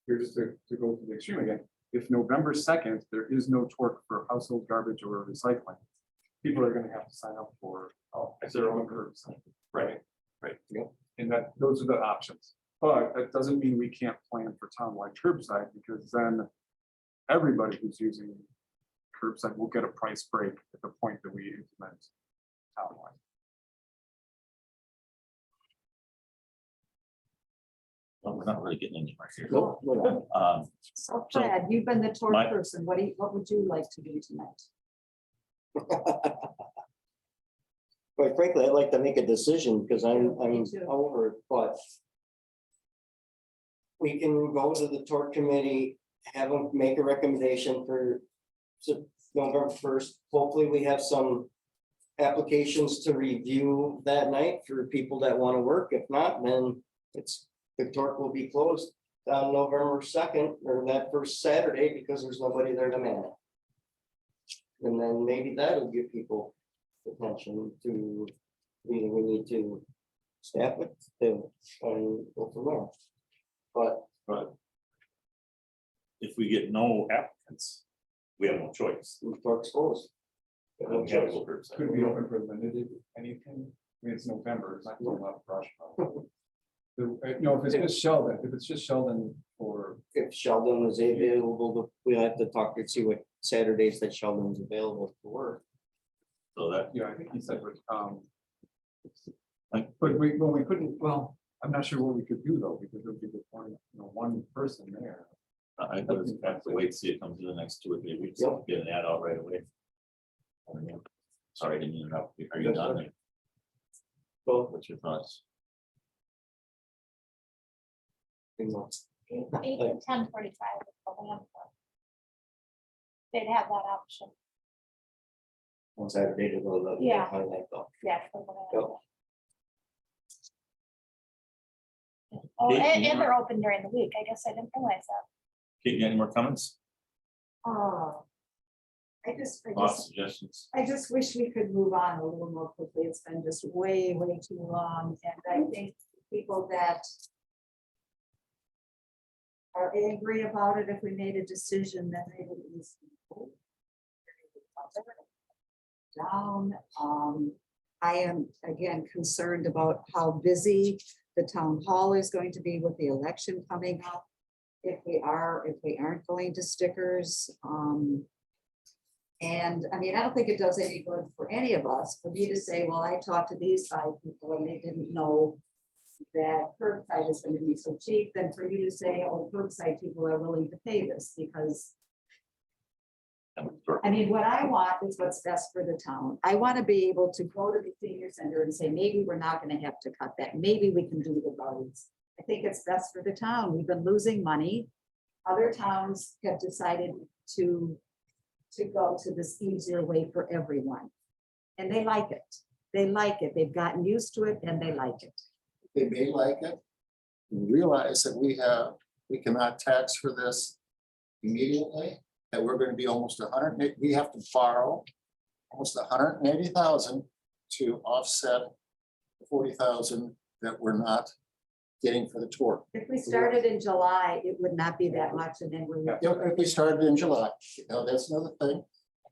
here just to go to the extreme again, if November 2nd, there is no Torque for household garbage or recycling, people are gonna have to sign up for their own curbside. Right. Yep. And those are the options, but that doesn't mean we can't plan for townwide curbside, because then everybody who's using curbside will get a price break at the point that we implement townwide. Well, we're not really getting anywhere here. Nope, we're not. So So- Fred, you've been the My- Torque person. What would you like to do tonight? Quite frankly, I'd like to make a decision because I'm Me too. over it, but we can go to the Torque committee, have them make a recommendation for November 1st. Hopefully, we have some applications to review that night for people that want to work. If not, then the Torque will be closed on November 2nd or that first Saturday because there's nobody there to man it. And then maybe that'll give people attention to, we need to staff it and go from there. But If we get no applicants, we have no choice. the Torque's closed. We have to go curbside. Could be open for limited anything. I mean, it's November, it's not going to rush. If it's just Sheldon for, If Sheldon is available, we'll have to talk to see what Saturdays that Sheldon's available for work. So that, I think he said, but we couldn't, well, I'm not sure what we could do though, because it would be the point, one person there. I would have to wait, see it come through the next 2 or 3 weeks, Yep. get an ad out right away. Sorry, I didn't interrupt. Are you done? So, What's your thoughts? 8 to 10:45. They'd have that option. Once I have a date to go. Yeah. Landfill. Yeah. Yep. Oh, Kate, and, you and they're open during the week. I guess I didn't realize that. Kate, you got any more comments? Oh. Lots suggestions. I just wish we could move on a little more quickly. It's been just way, way too long, and I think people that are angry about it, if we made a decision, then they would listen. Down, I am again concerned about how busy the town hall is going to be with the election coming up. If we aren't going to stickers, and I mean, I don't think it does any good for any of us, for me to say, well, I talked to these 5 people and they didn't know that curbside is going to be so cheap, then for you to say, oh, curbside people are willing to pay this, because I mean, what I want is what's best for the town. I want to be able to go to the senior center and say, maybe we're not going to have to cut that. Maybe we can do the roads. I think it's best for the town. We've been losing money. Other towns have decided to go to this easier way for everyone. And they like it. They like it. They've gotten used to it and they like it. They may like it. Realize that we cannot tax for this immediately, that we're going to be almost 100, we have to borrow almost 180,000 to offset the 40,000 that we're not getting for the tour. If we started in July, it would not be that much, and then we. If we started in July, that's another thing.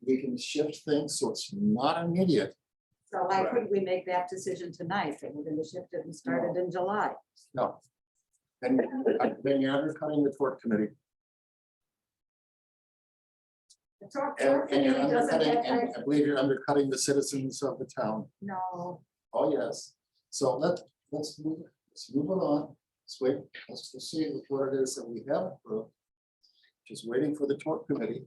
We can shift things so it's not immediate. So why couldn't we make that decision tonight, that we're gonna shift it and start it in July? No. Then you're undercutting the tort committee. The tort And you're committee doesn't undercutting, have and I believe you're undercutting the citizens of the town. No, Oh, yes. So let's move it on. Let's wait. Let's just see what it is that we have approved. Just waiting for the tort committee.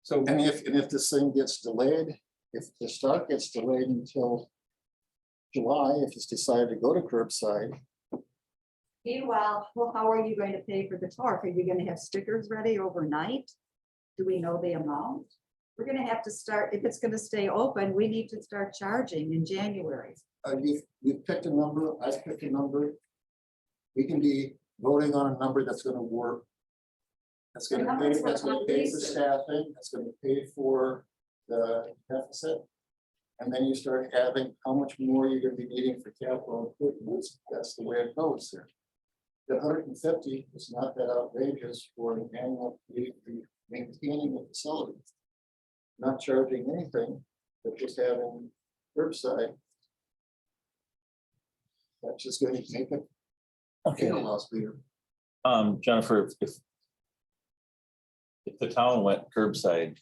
So And if this thing gets delayed, if the start gets delayed until July, if it's decided to go to curbside, meanwhile, well, how are you going to pay for the torque? Are you gonna have stickers ready overnight? Do we know the amount? We're gonna have to start, if it's gonna stay open, we need to start charging in January. you've picked a number, I've picked a number. We can be voting on a number that's gonna work. That's gonna pay, that's gonna pay for staffing, that's gonna pay for the deficit. And then you start having how much more you're gonna be needing for capital improvement. That's the way it goes here. The 150 is not that outrageous for an annual fee for maintaining the facility. Not charging anything, but just having curbside. That's just going to make it. Okay, lost leader. Jennifer, if the town went curbside,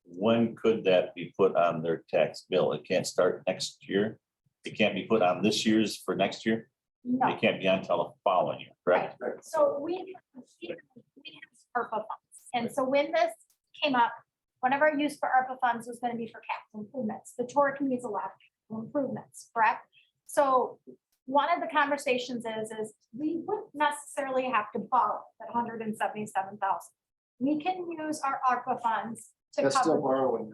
when could that be put on their tax bill? It can't start next year. It can't be put on this year's for next year. No. It can't be on until the following year, correct? So we have ARPA funds. And so when this came up, one of our use for ARPA funds was going to be for capital improvements. The torque needs a lot of capital improvements, correct? So one of the conversations is we wouldn't necessarily have to borrow that 177,000. We can use our ARPA funds to That's still cover. borrowing.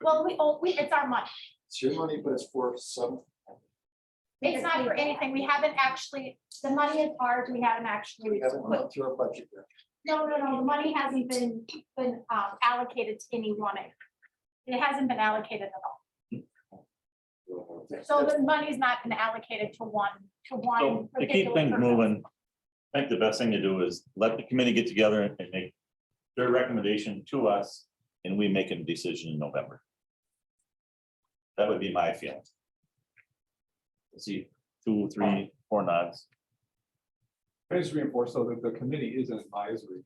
Well, it's our money. It's your money, but it's for some. It's not for anything. We haven't actually, the money is ours. We haven't actually. We haven't gone through our budget yet. No, the money hasn't been allocated to any one. It hasn't been allocated at all. So the money's not been allocated to one. So to keep particular things purpose. moving, I think the best thing to do is let the committee get together and make their recommendation to us, and we make a decision in November. That would be my feeling. Let's see, 2, 3, 4 nods. I just reinforce though that the committee is an advisory.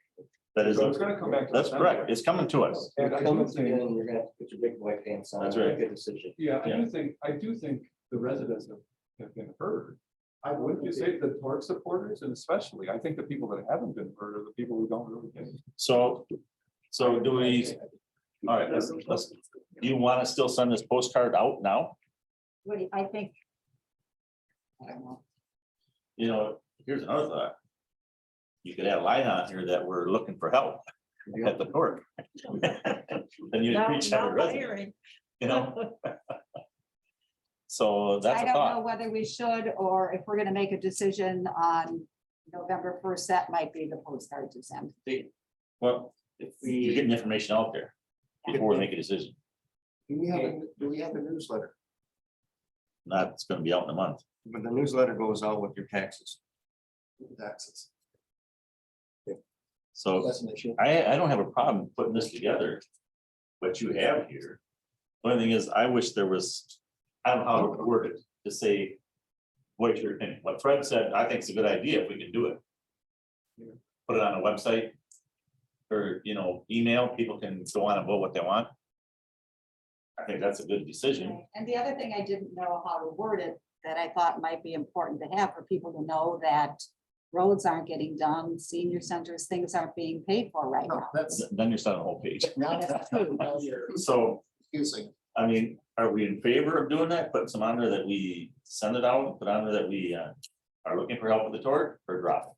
That is, So it's gonna come back to that's us correct. anyway. It's coming to us. And I do think, You're gonna have to put your big white pants on. That's and right. Make a decision. yeah, Yeah. I do think the residents have been heard. I wouldn't you say the torque supporters, and especially, I think the people that haven't been heard are the people who don't really get it. So do we, all right, let's, do you want to still send this postcard out now? What do you, I think. I don't know. You know, here's another thought. You could add a line on here that we're looking for help. at the torque. Then you Now- reach now every resident, hiring. you know? So that's I a don't know thought. whether we should, or if we're gonna make a decision on November first, that might be the postcard to send. Well, If you're we, getting information out there before we make a decision. Do we have a newsletter? Not, it's gonna be out in a month. but the newsletter goes out with your taxes. Taxes. So That's an issue. I don't have a problem putting this together. What you have here. The only thing is, I wish there was, I don't know how to word it, to say. What's your opinion? What Fred said, I think it's a good idea if we can do it. Put it on a website. Or, email, people can go on and vote what they want. I think that's a good decision. And the other thing I didn't know how to word it, that I thought might be important to have for people to know that roads aren't getting done, senior centers, things aren't being paid for right No, now. that's Then you're on the whole page. now you're So, confusing. I mean, are we in favor of doing that? Put some on there that we send it out, put on there that we are looking for help with the torque or drop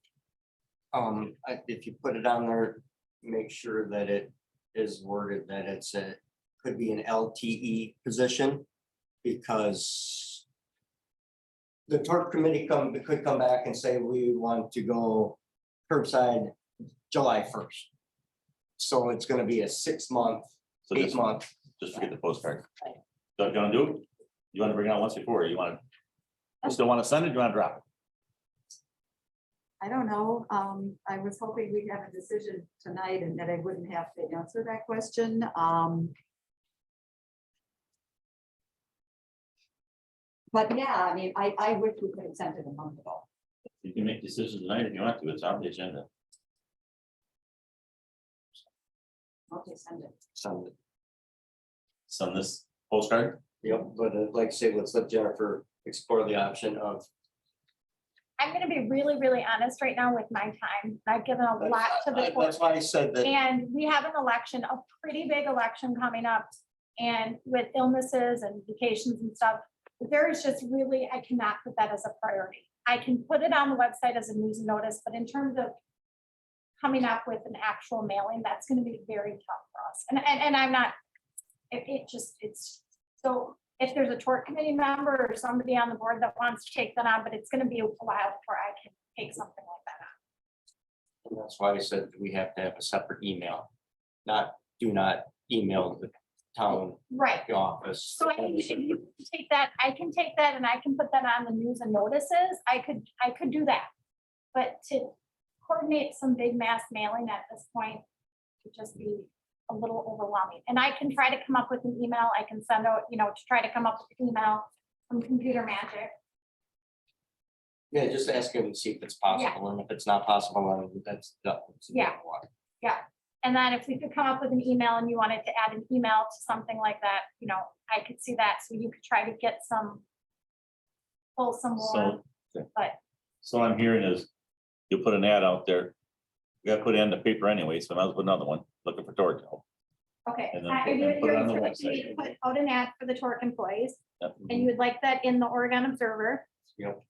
If you put it on there, make sure that it is worded that could be an LTE position. Because the tort committee could come back and say, we want to go curbside July 1st. So it's gonna be a 6-month, So 8-month. just forget the postcard. So if you wanna do it, you wanna bring it out once before, you wanna. Still wanna send it, you wanna drop it? I don't know. I was hoping we'd have a decision tonight and that I wouldn't have to answer that question. But yeah, I mean, I wish we could have sent it a month ago. You can make decisions tonight if you want to, it's on the agenda. Okay, send it. Send this postcard, Yep, but like I say, let's let Jennifer explore the option of. I'm gonna be really, really honest right now with my time. I've given a lot to the board. That's why I said that. And we have an election, a pretty big election coming up. And with illnesses and vacations and stuff, there is just really, I cannot put that as a priority. I can put it on the website as a news notice, but in terms of coming up with an actual mailing, that's gonna be very tough for us. And I'm not, it's, so if there's a tort committee member or somebody on the board that wants to take that on, but it's gonna be a while before I can take something like that on. And that's why I said that we have to have a separate email, do not email the town Right. office. So I can take that, and I can put that on the news and notices. I could do that. But to coordinate some big mass mailing at this point would just be a little overwhelming. And I can try to come up with an email. I can send out, to try to come up with an email from Computer Magic. Yeah, just ask him and see if it's possible, and if it's not possible, then that's. Yeah. And then if we could come up with an email and you wanted to add an email to something like that, I could see that. So you could try to get pull some more, but so I'm hearing is, you put an ad out there. You gotta put it in the paper anyway, so I might as well put another one, looking for torque help. okay. And then I- put it on the you're website. Put out an ad for the torque employees. Yep. And you would like that in the Oregon Observer. Yep.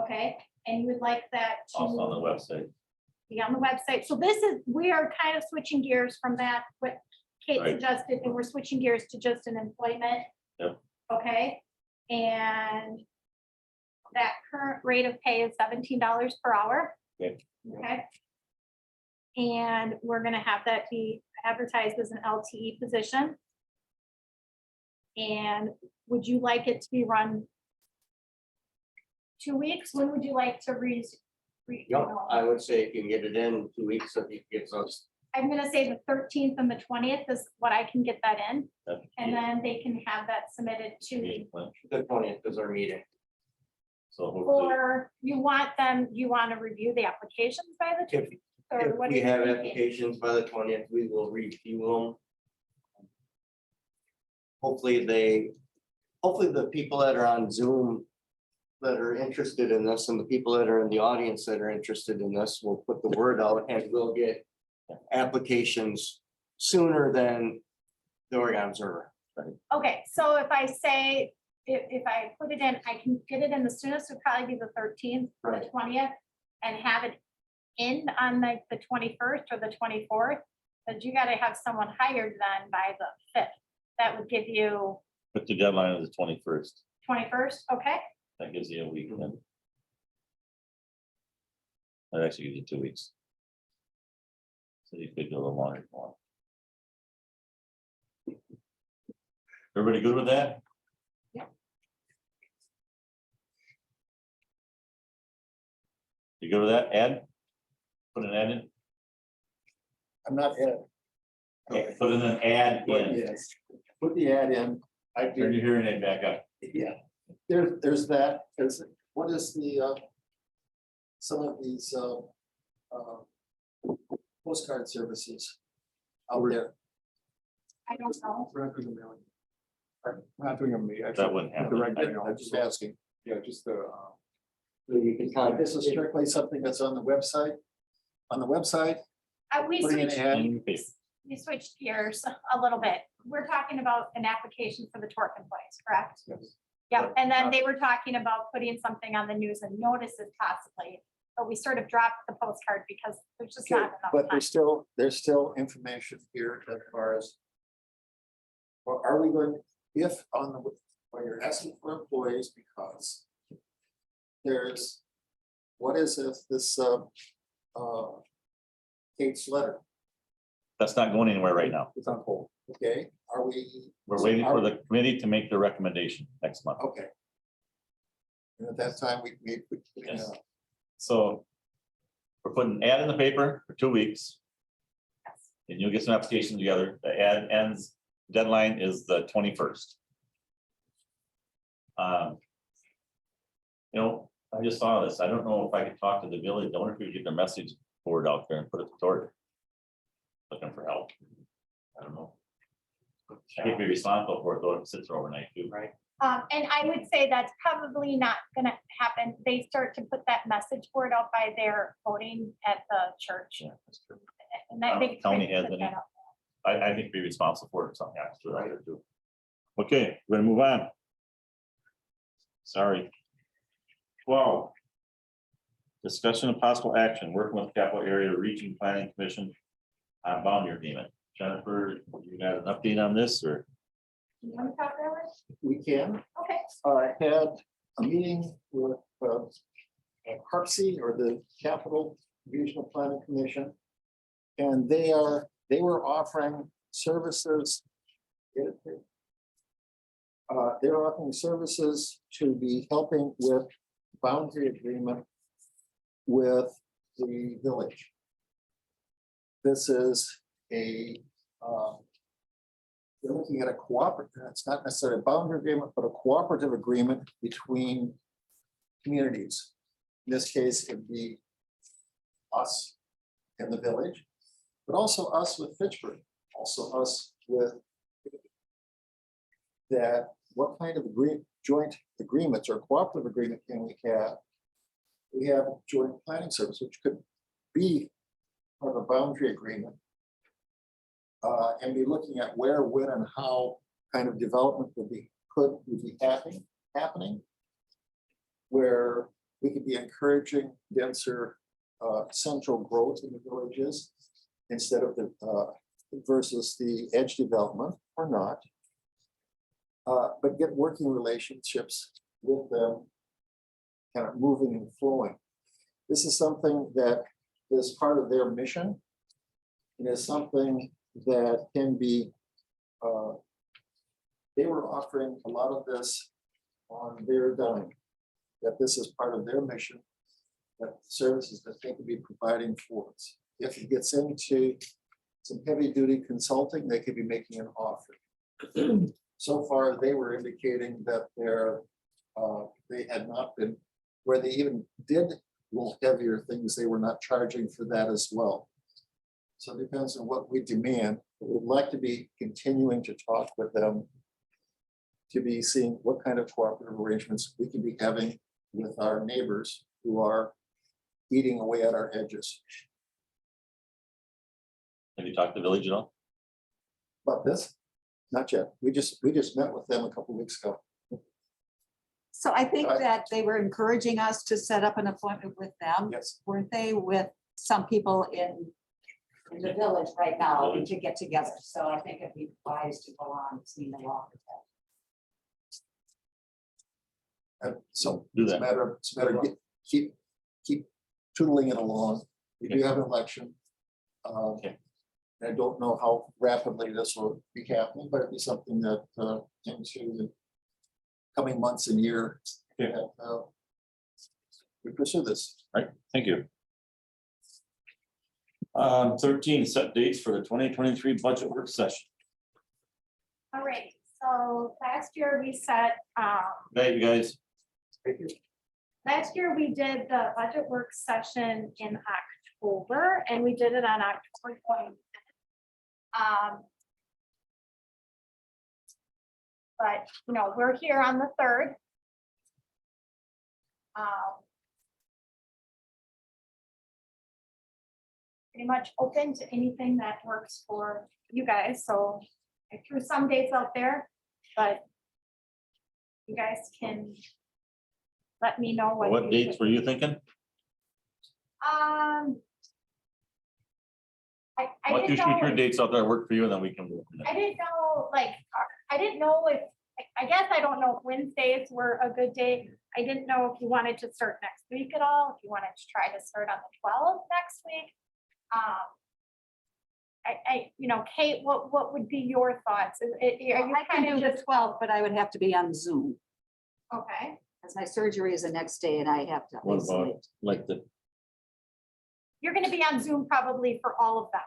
Okay, and you would like that Also on the to website. be on the website. So we are kind of switching gears from that, what Kate Right. suggested, and we're switching gears to just an employment. Yep. Okay, and that current rate of pay is $17 per hour. Okay. Okay. And we're gonna have that be advertised as an LTE position. And would you like it to be run 2 weeks? When would you like to Yep, I would say if you can get it in 2 weeks, so it gives us. I'm gonna say the 13th and the 20th is what I can get that in, and then they can have that submitted to, The 20th is our meeting. So hopefully, or you want to review the applications by the 20th? Or If what are we you have thinking? applications by the 20th, we will review them. Hopefully the people that are on Zoom that are interested in this, and the people that are in the audience that are interested in this, will put the word out, and we'll get applications sooner than the Oregon Observer. Okay, so if I say, if I put it in, I can get it in the soonest would probably be the 13th or the 20th, and have it in on the 21st or the 24th. But you gotta have someone hired then by the 5th. That would give you Put the deadline of the 21st. 21st, okay? That gives you a week then. That actually gives you 2 weeks. So you could go a little longer if you want. Everybody good with that? Yeah. You good with that? Add? Put an ad in? I'm not Ed. Put in an ad in. Yes, put the ad in. I Turn did, your hearing aid back up. yeah. There's that, what is the, some of these, postcard services out there? I don't know. We're not doing a mailing. We're not doing a mail. That wouldn't happen. I'm just asking. Yeah, just the, You can contact. This is strictly something that's on the website. On the website, We putting an switched, ad, In your paper. we switched gears a little bit. We're talking about an application for the tort employees, correct? yes. Yeah, and then they were talking about putting something on the news and notices possibly, but we sort of dropped the postcard because there's just okay, not but enough time. there's still information here as far as. Well, are we going, if on the, when you're asking for employees, because there's, what is this, Kate's letter, That's not going anywhere right now. It's on hold. okay, are we? We're waiting for the committee to make their recommendation next month. Okay. And at that time, we, Yes. So we're putting an ad in the paper for 2 weeks. And you'll get some applications together. The ad ends, deadline is the 21st. You know, I just saw this. I don't know if I could talk to the village. I wonder if we could get the message board out there and put it toward. Looking for help. I don't know. I can't be responsible for it though, if it sits there overnight too. Right. And I would say that's probably not gonna happen. They start to put that message board out by their voting at the church. Yeah, that's true. And I think. County has any. I think be responsible for it or something after that or do. Okay, we're gonna move on. Sorry. 12. Discussion of possible action, working with Capital Area Region Planning Commission on boundary agreement. Jennifer, you got an update on this or? You want to talk about it? we can. Okay. I had a meeting with CARPC, or the Capital Regional Planning Commission. And they were offering services. They're offering services to be helping with boundary agreement with the village. This is they're looking at a cooperative, it's not necessarily a boundary agreement, but a cooperative agreement between communities. In this case, it'd be us and the village, but also us with Fitchburg, also us with that, what kind of joint agreements or cooperative agreement can we have? We have joint planning service, which could be part of a boundary agreement. And be looking at where, when, and how kind of development would be happening. Where we could be encouraging denser central growth in the villages instead of the versus the edge development or not. But get working relationships with them, kind of moving and flowing. This is something that is part of their mission. And is something that can be, they were offering a lot of this on their dime, that this is part of their mission, that services that they could be providing for us. If it gets into some heavy duty consulting, they could be making an offer. So far, they were indicating that they had not been, where they even did little heavier things, they were not charging for that as well. So it depends on what we demand. We'd like to be continuing to talk with them to be seeing what kind of cooperative arrangements we can be having with our neighbors who are eating away at our edges. Have you talked to the village at all? About this? Not yet. We just met with them a couple of weeks ago. So I think that they were encouraging us to set up an appointment with them. Yes. Weren't they, with some people in in the village right now to get together. So I think it'd be wise to go on, seeing the law. So Do it's a that. matter, keep tootling it along. We do have an election. Okay. I don't know how rapidly this will be happening, but it'd be something that into the coming months and year. Yeah. that, we pursue this. Right, thank you. 13, set dates for the 2023 budget work session. All right, so last year we set, Thank you, guys. last year we did the budget work session in October, and we did it on October 20th. But, you know, we're here on the 3rd. Pretty much open to anything that works for you guys, so I threw some dates out there, but you guys can let me know what. What you dates think. were you thinking? I Why don't you didn't shoot your know, dates out there, work for you, and then we can. Go from there. I didn't know, like, I didn't know if, I guess I don't know if Wednesdays were a good day. I didn't know if you wanted to start next week at all, if you wanted to try to start on the 12th next week. You know, Kate, what would be your thoughts? Are you I can kind do of the just, 12th, but I would have to be on Zoom. okay, Because my surgery is the next day and I have to What about isolate. like the, you're gonna be on Zoom probably for all of them,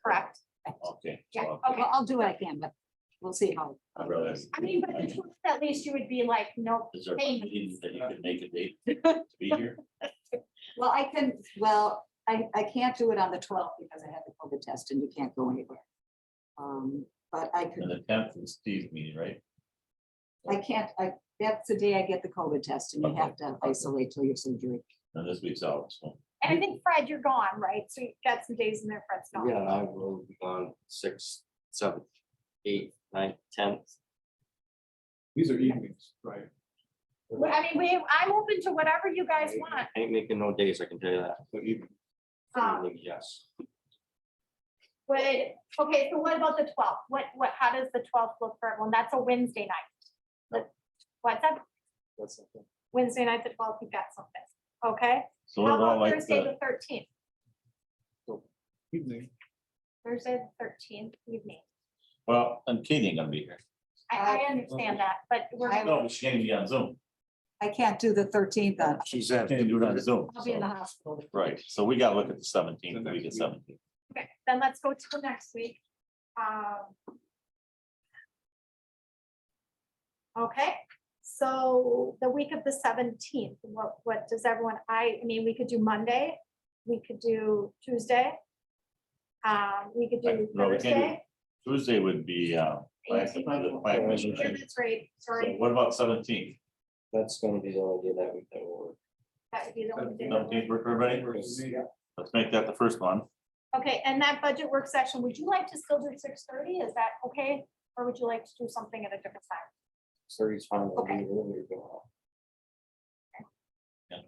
correct? okay. Yeah, so okay. Well, I'll do what I can, but we'll see how. I'd rather- I mean, but the truth, at least you would be like, no, Is there Hey. meetings that you could make a date to be here? Well, I can't do it on the 12th because I have the COVID test and you can't go anywhere. But I And could, the 10th is Steve's meeting, right? that's the day I get the COVID test and you have to isolate till your surgery. And this week's out, so. and I think Fred, you're gone, right? So you've got some days in there, Fred's gone. Yeah, I will be on 6th, 7th, 8th, 9th, 10th. These are evenings, right? Well, I mean, I'm open to whatever you guys want. Ain't making no days, I can tell you that. So evening. Yes. But, okay, so what about the 12th? How does the 12th look for everyone? That's a Wednesday night. What's that? That's something. Wednesday night, the 12th, you've got something. Okay, So what how about about like Thursday, the, the 13th? Evening. Thursday, the 13th evening. well, and Katie ain't gonna be here. I understand that, but we're, I- No, she can't be on Zoom. I can't do the 13th. She's at. Can't do it on Zoom. I'll be in the so- hospital. Right, so we gotta look at the 17th, The we next get week. 17th. okay, then let's go to the next week. Okay, so the week of the 17th, what does everyone, I mean, we could do Monday, we could do Tuesday. We could do No, we can't do- Thursday. Tuesday would be, plan commission. Yeah, that's right, So sorry, what about 17th? That's gonna be the only day that week that will work. that would be the only day. 17th work for everybody? Let's make that the first one. Okay, and that budget work session, would you like to still do 6:30? Is that okay? Or would you like to do something at a different time? 30's fine. I'll be Okay. earlier, but- Yeah.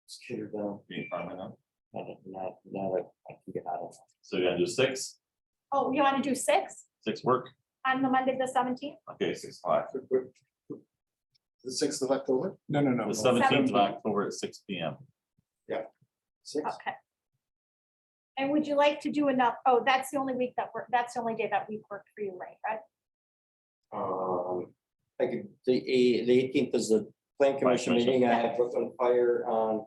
Just get her done. Being fine right now. Now that I can get out of. So you're gonna do 6, Oh, you want to do 6 work? on the Monday, the 17th? Okay, 6 o'clock. The 6th of October. No, no, no. The 17th of 17th. October at 6 P.M. 6th. Okay. And would you like to do enough? Oh, that's the only week that's the only day that week worked for you, right? Right? I could, the 18th is the plan commission commission. meeting. I have Brooklyn Fire on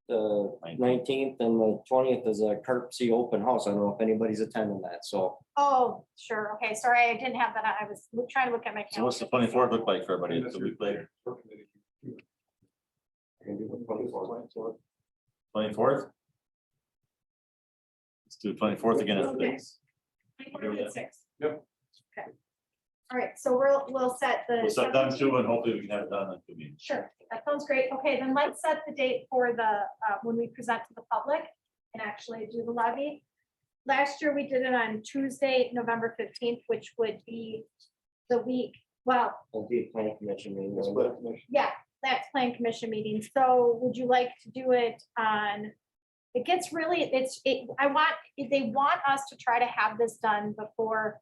the 19th and the 20th is a Carp Sea open house. I don't know if anybody's attending that, so. Oh, sure. Okay, sorry, I didn't have that. I was trying to look at my So what's the calendar. 24th look like for everybody? It's a week later. I can do the 24th. 24th? Let's do 24th again at Okay. 6. 24th at 6. Yep. Okay. All right, so we'll set the. We'll set them 17th. two and hopefully we can have it done in 2 meetings. Sure, that sounds great. Okay, then let's set the date for the, when we present to the public and actually do the levy. Last year, we did it on Tuesday, November 15th, which would be the week, well, It'll be a plan commission meeting. That's what information. yeah, that's plan commission meeting. So would you like to do it on it gets really, they want us to try to have this done before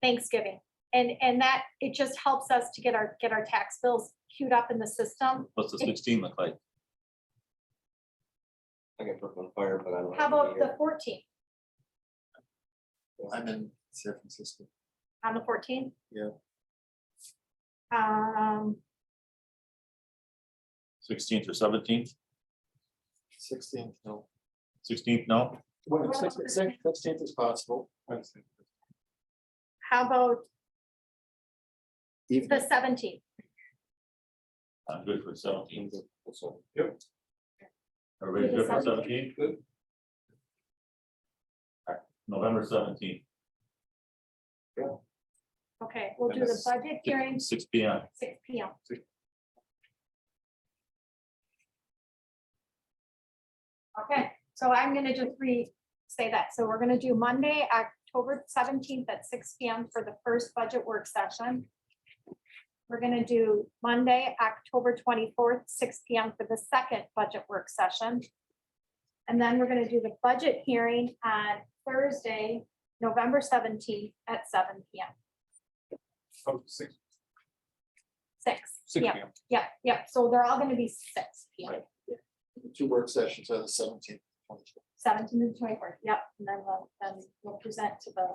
Thanksgiving. And that, it just helps us to get our tax bills queued up in the system. What's the 16 look like? I get put on fire, but I don't. How about the 14th, I'm in San Francisco. on the 14th? Yeah. 16th or 17th? 16th, no. 16th, no? Well, 16th is possible. How about the Evening. 17th? I'm good for 17th. Yep. Everybody good for 17th? 17th? Good. All right, November 17th, Okay, we'll do the budget hearing, 6 P.M. 6 P.M. Okay, so I'm gonna just say that. So we're gonna do Monday, October 17th at 6 P.M. for the first budget work session. We're gonna do Monday, October 24th, 6 P.M. for the second budget work session. And then we're gonna do the budget hearing on Thursday, November 17th at 7 P.M. Oh, 6 6 P.M. p.m. Yeah, so they're all gonna be 6 P.M. Two work sessions on the 17th. 17th and 24th, yep, and then we'll present to the.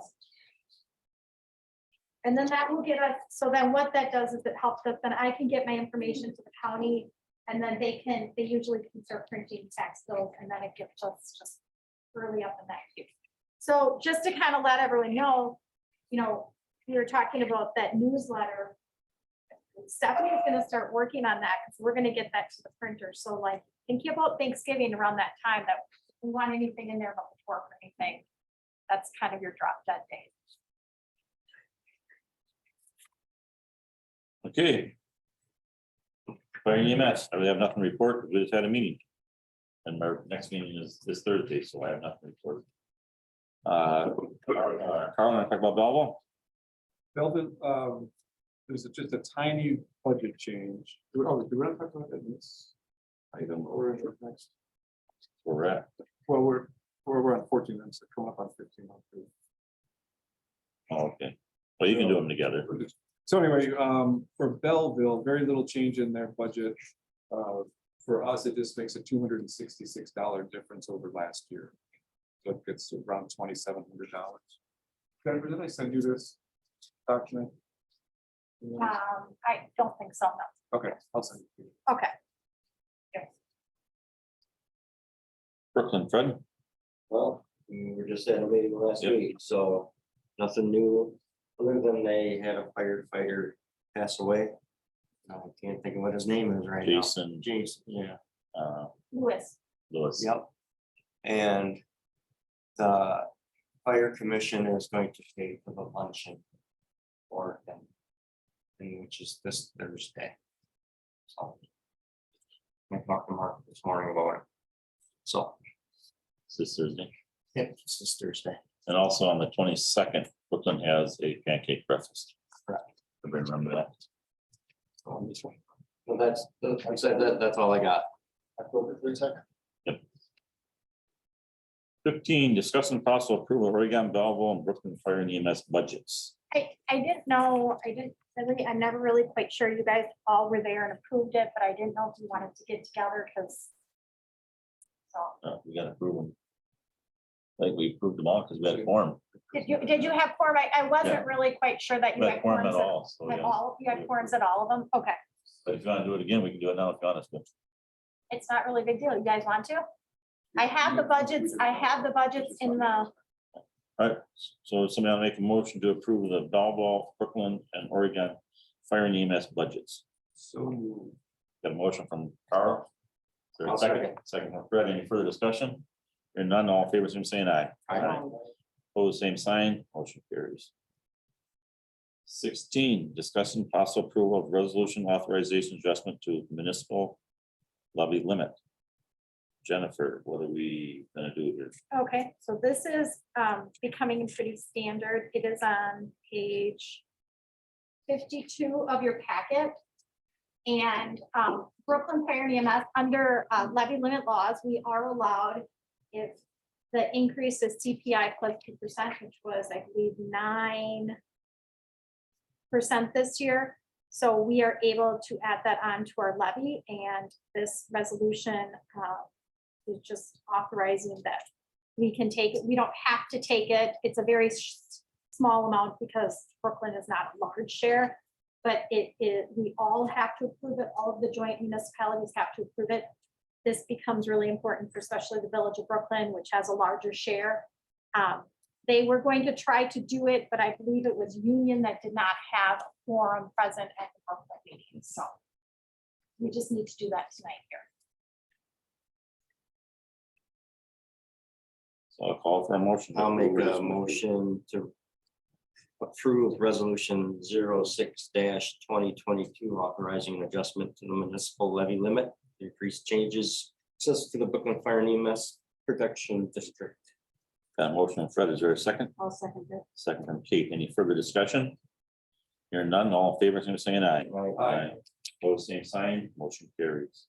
And then that will get us, so then what that does is it helps us, then I can get my information to the county, and then they usually can start printing tax bills, and then it gets us just early up in that queue. So just to kind of let everyone know, we were talking about that newsletter. Stephanie is gonna start working on that, because we're gonna get that to the printer, so like, thinking about Thanksgiving around that time, that if we want anything in there about the pork or anything, that's kind of your drop dead date. Okay. Fire EMS, I really have nothing to report. We just had a meeting. And our next meeting is this Thursday, so I have nothing to report. Carl, want to talk about Belleville? Belvin, there's just a tiny budget change. Do we want to talk about that in this item or next? Where we're at. Well, we're on 14, then so come up on 15. Oh, okay. Well, you can do them together. So anyway, for Belleville, very little change in their budget. For us, it just makes a $266 difference over last year. So it gets to around $2,700. Jennifer, did I send you this document? I don't think so, no. Okay, I'll send it to you. Okay. Brooklyn, Fred? Well, we were just at a meeting last Yep. week, so nothing new, other than they had a firefighter pass away. I can't think of what his name is right now. Jason, Jason, yeah. Lewis, Lewis. Yep. And the fire commission is going to pay for the luncheon for him, and which is this Thursday. So I talked to Mark this morning about it. So, It's this Thursday. yeah, it's this Thursday. And also on the 22nd, Brooklyn has a pancake breakfast. Correct. Everybody remember that? So on this one. Well, that's, like I said, that's all I got. October 22nd. 15, discussing possible approval of Oregon, Belleville, and Brooklyn Fire and EMS budgets. I never really quite sure you guys all were there and approved it, but I didn't know if you wanted to get together, because. So, We gotta approve them. Like we approved them all because we had a quorum. did you have quorum? I Yeah. wasn't really quite sure that you We had had quorum at quorums all, so at yeah. all, you had quorums at all of them, okay. But if you wanna do it again, we can do it now if you want us to. It's not really a big deal. You guys want to? I have the budgets in the, All right, so somebody will make a motion to approve the Belleville, Brooklyn, and Oregon Fire and EMS budgets. So Got a motion from Carl. Is there a I'll second? Second from Fred. Any further discussion? Hearing none, all in favor, same saying aye. Opposed, same sign, motion carries. 16, discussing possible approval of resolution authorization adjustment to municipal levy limit. Jennifer, what are we gonna do here? okay, so this is becoming pretty standard. It is on page 52 of your packet. And Brooklyn Fire and EMS, under levy limit laws, we are allowed, if the increase is CPI plus 2%, which was, I believe, 9% this year. So we are able to add that on to our levy, and this resolution is just authorizing that we can take it. We don't have to take it. It's a very small amount because Brooklyn is not a large share, but we all have to approve it. All of the joint municipalities have to approve it. This becomes really important for especially the village of Brooklyn, which has a larger share. They were going to try to do it, but I believe it was Union that did not have a quorum present at the Brooklyn meeting. So we just need to do that tonight here. So I'll call for a motion. to I'll make approve a this. motion to approve resolution 06-2022, authorizing an adjustment to the municipal levy limit, increase changes access to the Brooklyn Fire and EMS Protection District. Got a motion from Fred. Is there a second? I'll second it. Second from Kate. Any further discussion? Hearing none, all in favor, signify by saying aye. Aye. Opposed, same sign, motion carries.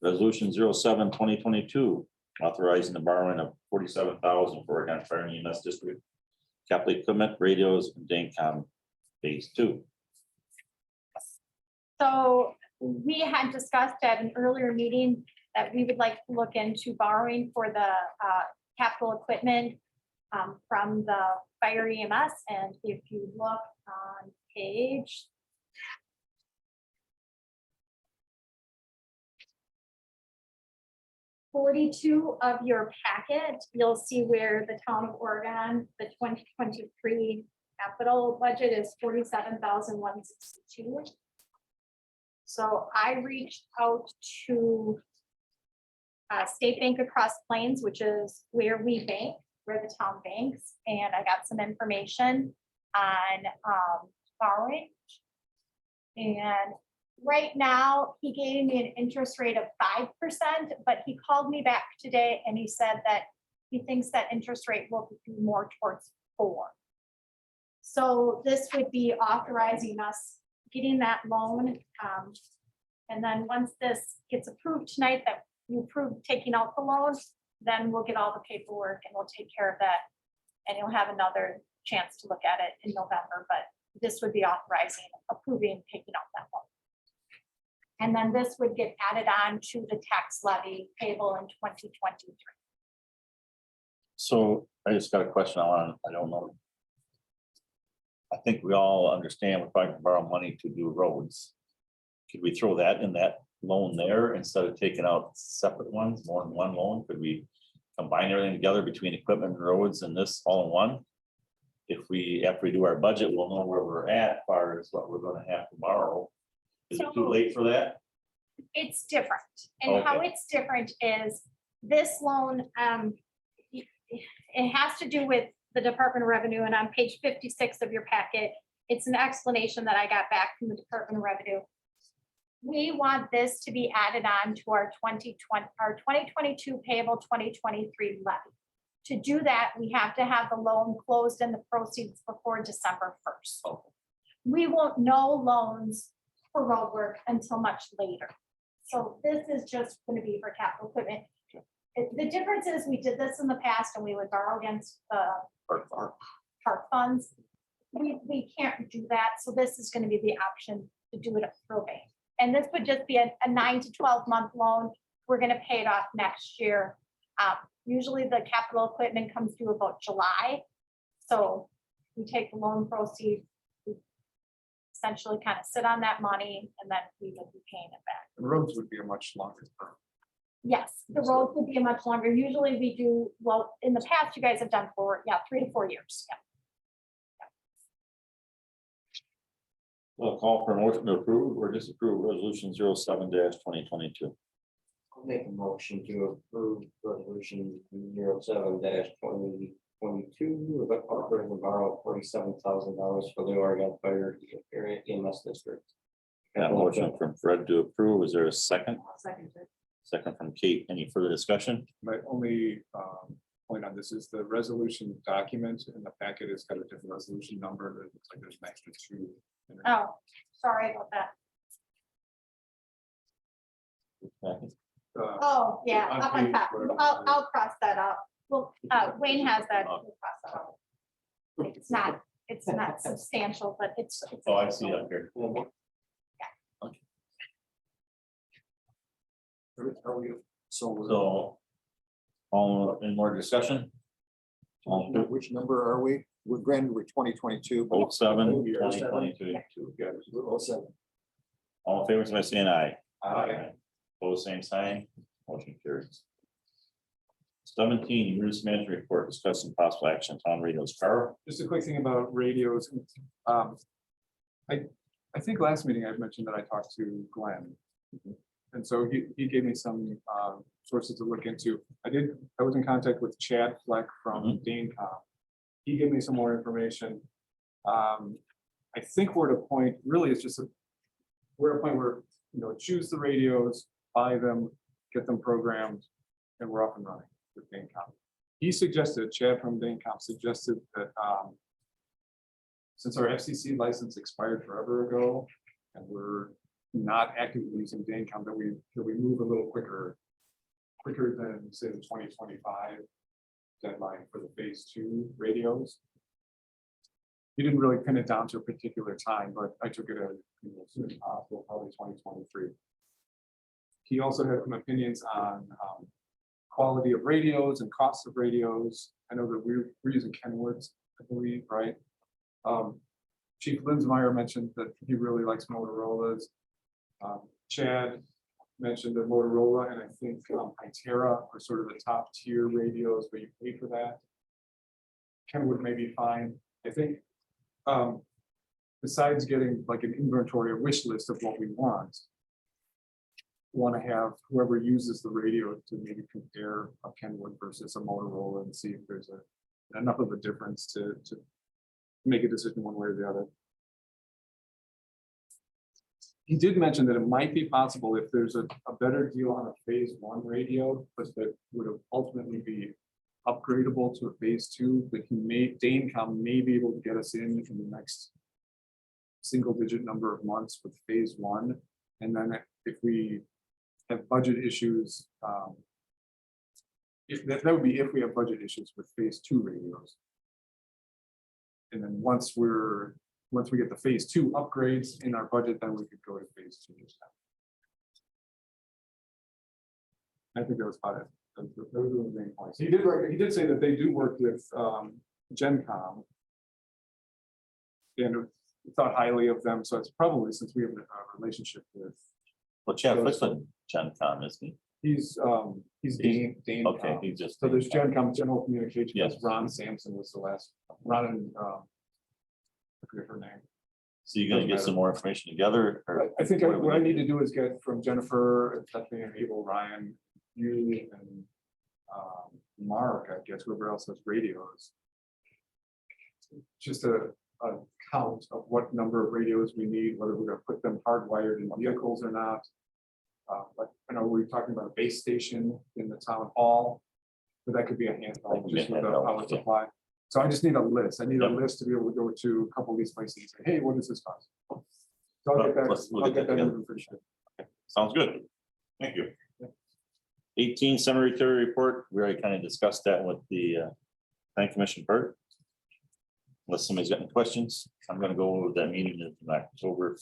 Resolution 07-2022, authorizing the borrowing of $47,000 for Oregon Fire and EMS District capital equipment, radios, and Daycom phase 2. So we had discussed at an earlier meeting that we would like to look into borrowing for the capital equipment from the fire EMS. And if you look on page 42 of your packet, you'll see where the town of Oregon, the 2023 capital budget is $47,162. So I reached out to State Bank across Plains, which is where we bank, where the town banks, and I got some information on borrowing. And right now, he gave me an interest rate of 5%, but he called me back today and he said that he thinks that interest rate will be more towards 4%. So this would be authorizing us getting that loan. And then once this gets approved tonight, that you approve taking out the loan, then we'll get all the paperwork and we'll take care of that. And you'll have another chance to look at it in November, but this would be authorizing, approving, taking out that loan. And then this would get added on to the tax levy payable in 2023. So I just got a question on, I don't know. I think we all understand we're probably gonna borrow money to do roads. Could we throw that in that loan there instead of taking out separate ones, more than one loan? Could we combine everything together between equipment and roads and this all in one? If we, after we do our budget, we'll know where we're at as far as what we're gonna have to borrow. Is it too late for that? It's different. And how Okay. it's different is this loan, it has to do with the Department of Revenue, and on page 56 of your packet, it's an explanation that I got back from the Department of Revenue. We want this to be added on to our 2022 payable 2023 levy. To do that, we have to have the loan closed and the proceeds before December 1st. We won't know loans for road work until much later. So this is just going to be for capital equipment. The difference is we did this in the past and we would borrow against the park funds. We can't do that. So this is going to be the option to do it through a bank. And this would just be a 9 to 12 month loan. We're going to pay it off next year. Usually the capital equipment comes due about July. So we take the loan proceeds, we essentially kind of sit on that money, and then we would be paying it back. The roads would be a much longer term. Yes, the roads would be a much longer. Usually we do, well, in the past, you guys have done 3 to 4 years. Yeah. We'll call for a motion to approve or disapprove resolution 07-2022. I'll make a motion to approve resolution 07-2022, but authorizing to borrow $47,000 for the Oregon Fire Area EMS District. Got a motion from Fred to approve. Is there a second? I'll second it. Second from Kate. Any further discussion? My only point on this is the resolution document in the packet has got a different resolution number. It looks like there's an extra 2. Oh, sorry about that. Oh, yeah, On up on page top. whatever. I'll cross that up. Well, Wayne has that. We'll cross that out. It's not substantial, but it's. Oh, I see it up here. Are we, So. All in more discussion? All in which number are we? We're granted, we're 2022. Oh, seven, Oh, yeah, 2022. We're all set. All in favor, somebody saying aye. Aye. Opposed, same sign, motion carries. 17, emergency management report, discussing possible action, town radios, Carl. Just a quick thing about radios. I think last meeting I mentioned that I talked to Glenn. And so he gave me some sources to look into. I was in contact with Chad Fleck from Danecom. He gave me some more information. I think we're at a point, really, it's just we're at a point where, choose the radios, buy them, get them programmed, and we're up and running with Danecom. He suggested, Chad from Danecom suggested that since our FCC license expired forever ago, and we're not actively using Danecom, that we move a little quicker than, say, the 2025 deadline for the phase 2 radios. He didn't really pin it down to a particular time, but I took it as soon as possible, probably 2023. He also had some opinions on quality of radios and costs of radios. I know that we're using Kenwood's, I believe, right? Chief Linsmeyer mentioned that he really likes Motorola's. Chad mentioned that Motorola and I think Itera are sort of the top tier radios, but you pay for that. Kenwood may be fine. I think besides getting like an inventory or wish list of what we want to have whoever uses the radio to maybe compare a Kenwood versus a Motorola and see if there's enough of a difference to make a decision one way or the other. He did mention that it might be possible if there's a better deal on a phase 1 radio, but that would ultimately be upgradable to a phase 2, that Danecom may be able to get us in the next single-digit number of months with phase 1. And then if we have budget issues, that would be if we have budget issues with phase 2 radios. And then once we get the phase 2 upgrades in our budget, then we could go to phase 2. I think that was part of it. Those were the main points. He did say that they do work with GenCom. And thought highly of them, so it's probably since we have a relationship with. Well, Chad Flick's on GenCom, isn't he? He's Dane. Okay, he just. So there's GenCom, General Communications. Yes. Ron Sampson was the last. Ron and I forget her name. So you're gonna get some more information together? Or I think what I need to do is get from Jennifer, Stephanie, and Abel, Ryan, you, and Mark, I guess, whoever else has radios. Just a count of what number of radios we need, whether we're gonna put them hardwired in vehicles or not. Like, I know we're talking about a base station in the town hall, but that could be a handheld just with a power supply. So I just need a list. I need a list to be able to go to a couple of these places and say, hey, what does this cost? So I'll get that. We'll I'll get get that that together. information. Sounds good. Thank you. 18 cemetery report. We already kind of discussed that with the planning commission part. Unless somebody's got any questions, I'm gonna go over that meeting in October.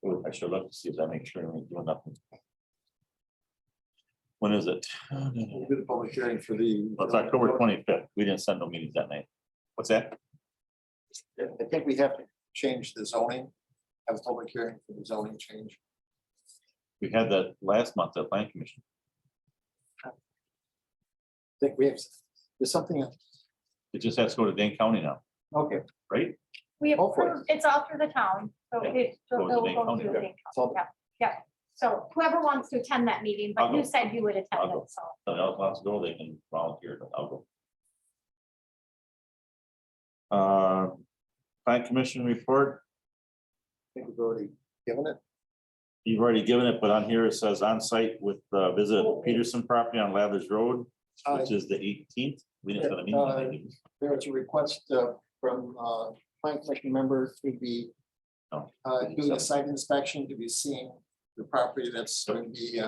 Oh, I should look to see if I make sure I'm doing nothing. When is it? We did a public hearing for the. Well, it's October 25th. We didn't send no meetings that night. What's that? I think we have to change the zoning. Have a public hearing for the zoning change. We had that last month at planning commission. I think we have, there's something, It just has to go to Dane County now, okay, right? We Hopefully. approve, it's all through the town, so Yeah. it Goes to will Dane go County, through yeah. Dane So- County. Yeah. So whoever wants to attend that meeting, I'll but go. you said you would I'll attend go. it, so. Somebody else wants to go, they can volunteer, but I'll go. Planning commission report. I think we've already given it. You've already given it, but on here it says on site with visit Peterson property on Lathers Road, which is the 18th. We didn't set a meeting. on that, did we? There's a request from planning commission member to be No. doing a site inspection to be seeing the property that's going to be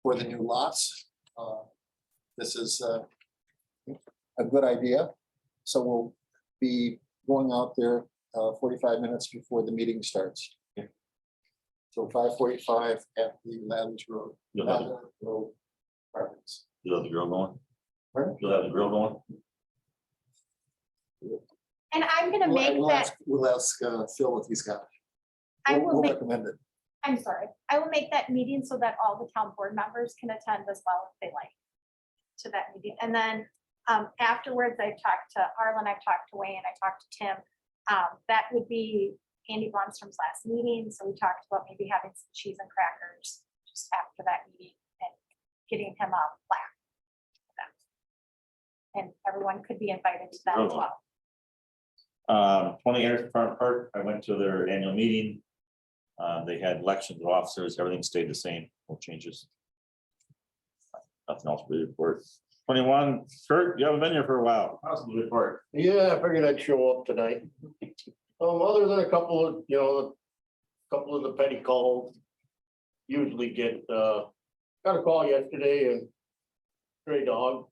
for the new lots. This is a good idea. So we'll be going out there 45 minutes before the meeting starts. So 5:45 at the Ladder Road. You'll have, Ladder Road Apartments. you'll have the grill going? Pardon? You'll have the grill going? And I'm gonna make that, We'll ask Phil if he's got it. I We'll will make, recommend it. I'm sorry, I will make that meeting so that all the town board members can attend as well if they like to that meeting. And then afterwards, I talked to Arlen, I talked to Wayne, I talked to Tim. That would be Andy Blomstrom's last meeting, so we talked about maybe having some cheese and crackers just after that meeting and getting him a plaque. for them. And everyone could be invited to that as well. 20 Harrison Farm Park, I went to their annual meeting. They had elections of officers, everything stayed the same, no changes. Nothing else to report. 21, Kurt, you haven't been here for a while. How's the report? Yeah, I figured I'd show up tonight. Other than a couple of, a couple of the petty calls. Usually get, got a call yesterday and stray dog.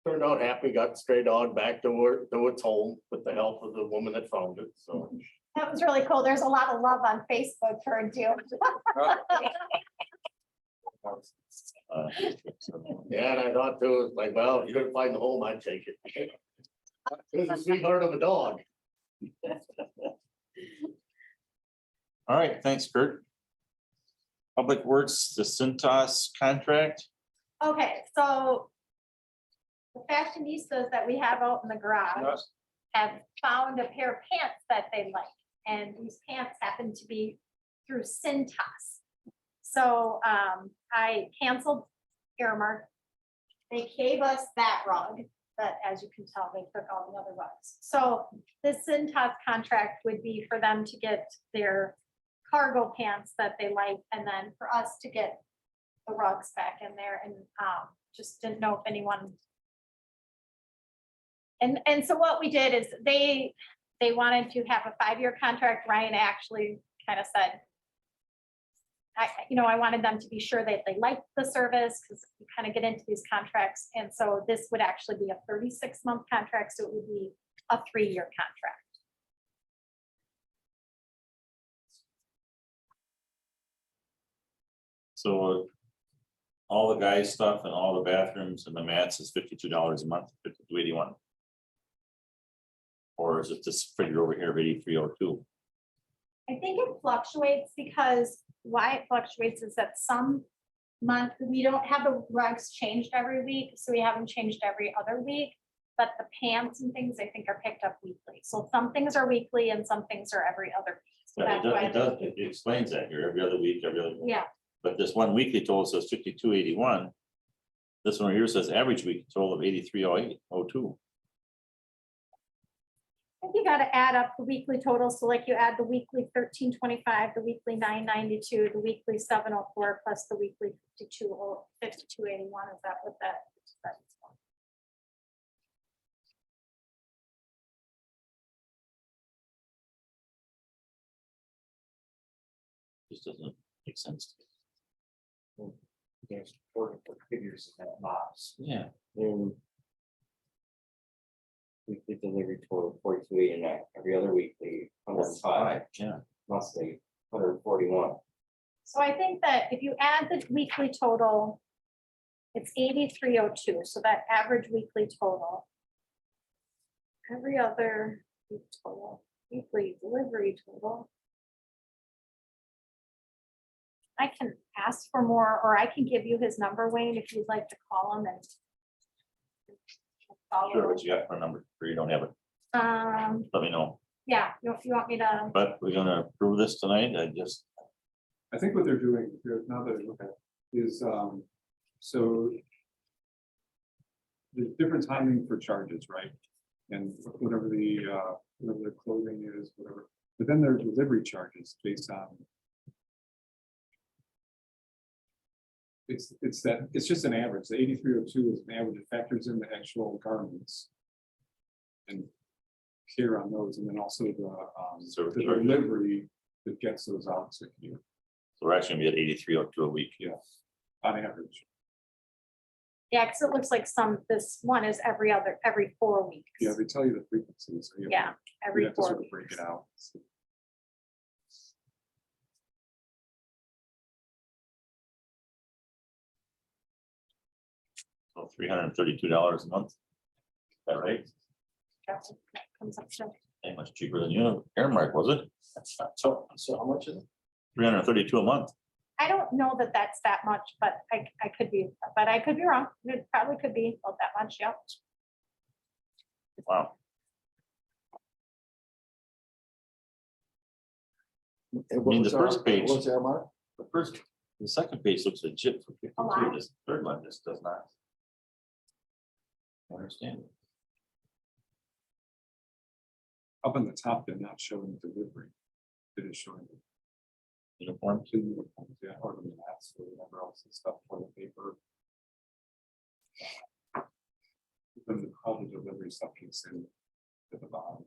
Turned out happy, got the stray dog back to its home with the help of the woman that found it, so. That was really cool. There's a lot of love on Facebook for a deal. Yeah, and I thought too, like, well, if you're gonna find the home, I'd take it. It was a sweetheart of a dog. All right, thanks, Kurt. Public Works, the Cintas contract. Okay, so the fashionistas that we have out in the garage have found a pair of pants that they like. And these pants happen to be through Cintas. So I canceled Aramark. They gave us that rug, but as you can tell, they took all the other rugs. So this Cintas contract would be for them to get their cargo pants that they like, and then for us to get the rugs back in there, and just didn't know if anyone. And so what we did is they wanted to have a 5-year contract. Ryan actually kind of said, I wanted them to be sure that they liked the service, because we kind of get into these contracts. And so this would actually be a 36-month contract. So it would be a 3-year contract. So all the guys' stuff and all the bathrooms and the mats is $52 a month, $52.81. Or is it this figure over here of $83.02? I think it fluctuates, because why it fluctuates is that some month we don't have the rugs changed every week. So we have them changed every other week. But the pants and things I think are picked up weekly. So some things are weekly and some things are every other week. So Yeah, that's why it explains that here, every other week, every other. Yeah. But this one weekly total says $52.81. This one here says average week total of $83.02. I think you got to add up the weekly totals. So like you add the weekly $13.25, the weekly $9.92, the weekly $7.04, plus the weekly $52.81. Is that what that? Just doesn't make sense. There's 44 figures in that box. Yeah. And weekly delivery total 42.89, every other weekly 105, Yeah. monthly 141. So I think that if you add the weekly total, it's $83.02. So that average weekly total. Every other week total, weekly delivery total. I can ask for more, or I can give you his number, Wayne, if you'd like to call him and. follow. Sure, what you got for a number, or you don't have it, let me know. Yeah, you want me to, But we're gonna approve this tonight, I think what they're doing here, now that I look at it, is, so. There's different timing for charges, right? And whatever the clothing is, whatever, but then there are delivery charges based on. It's just an average, the 83.02 is an average, it factors in the actual garments. And care on those, and then also the Service the charges. delivery that gets those out to you, So we're actually gonna be at 83 up to a week. on average. Yeah, because it looks like this one is every 4 weeks. Yeah, they tell you the frequency, so you Yeah, have every to 4 sort of weeks. break it out. So $332 a month. Is that right? That's what that comes up to. Ain't much cheaper than Airmark, was it? That's not So how much is it? 332 a month. I don't know that that's that much, but I could be wrong. It probably could be about that much, yeah. Wow. And what mean, was the first page- What's our mark? The second page looks legit for lot. 52. This third one just does not. I understand. Up on the top, they're not showing delivery. It is showing Uniform. the uniforms, yeah, or the mats or whatever else and stuff for the paper. Then all the delivery stuff gets in at the bottom.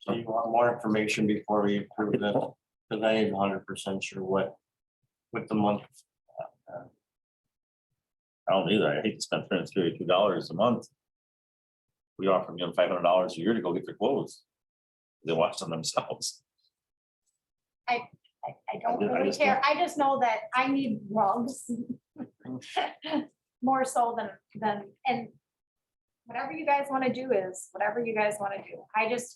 So you want more information before we approve it? Because I ain't 100% sure what the month. I don't either. I hate to spend $332 a month. We offer them $500 a year to go get their clothes. They wash them themselves. I don't I really just care. I just know that I need rugs. More so and whatever you guys want to do is whatever you guys want to do.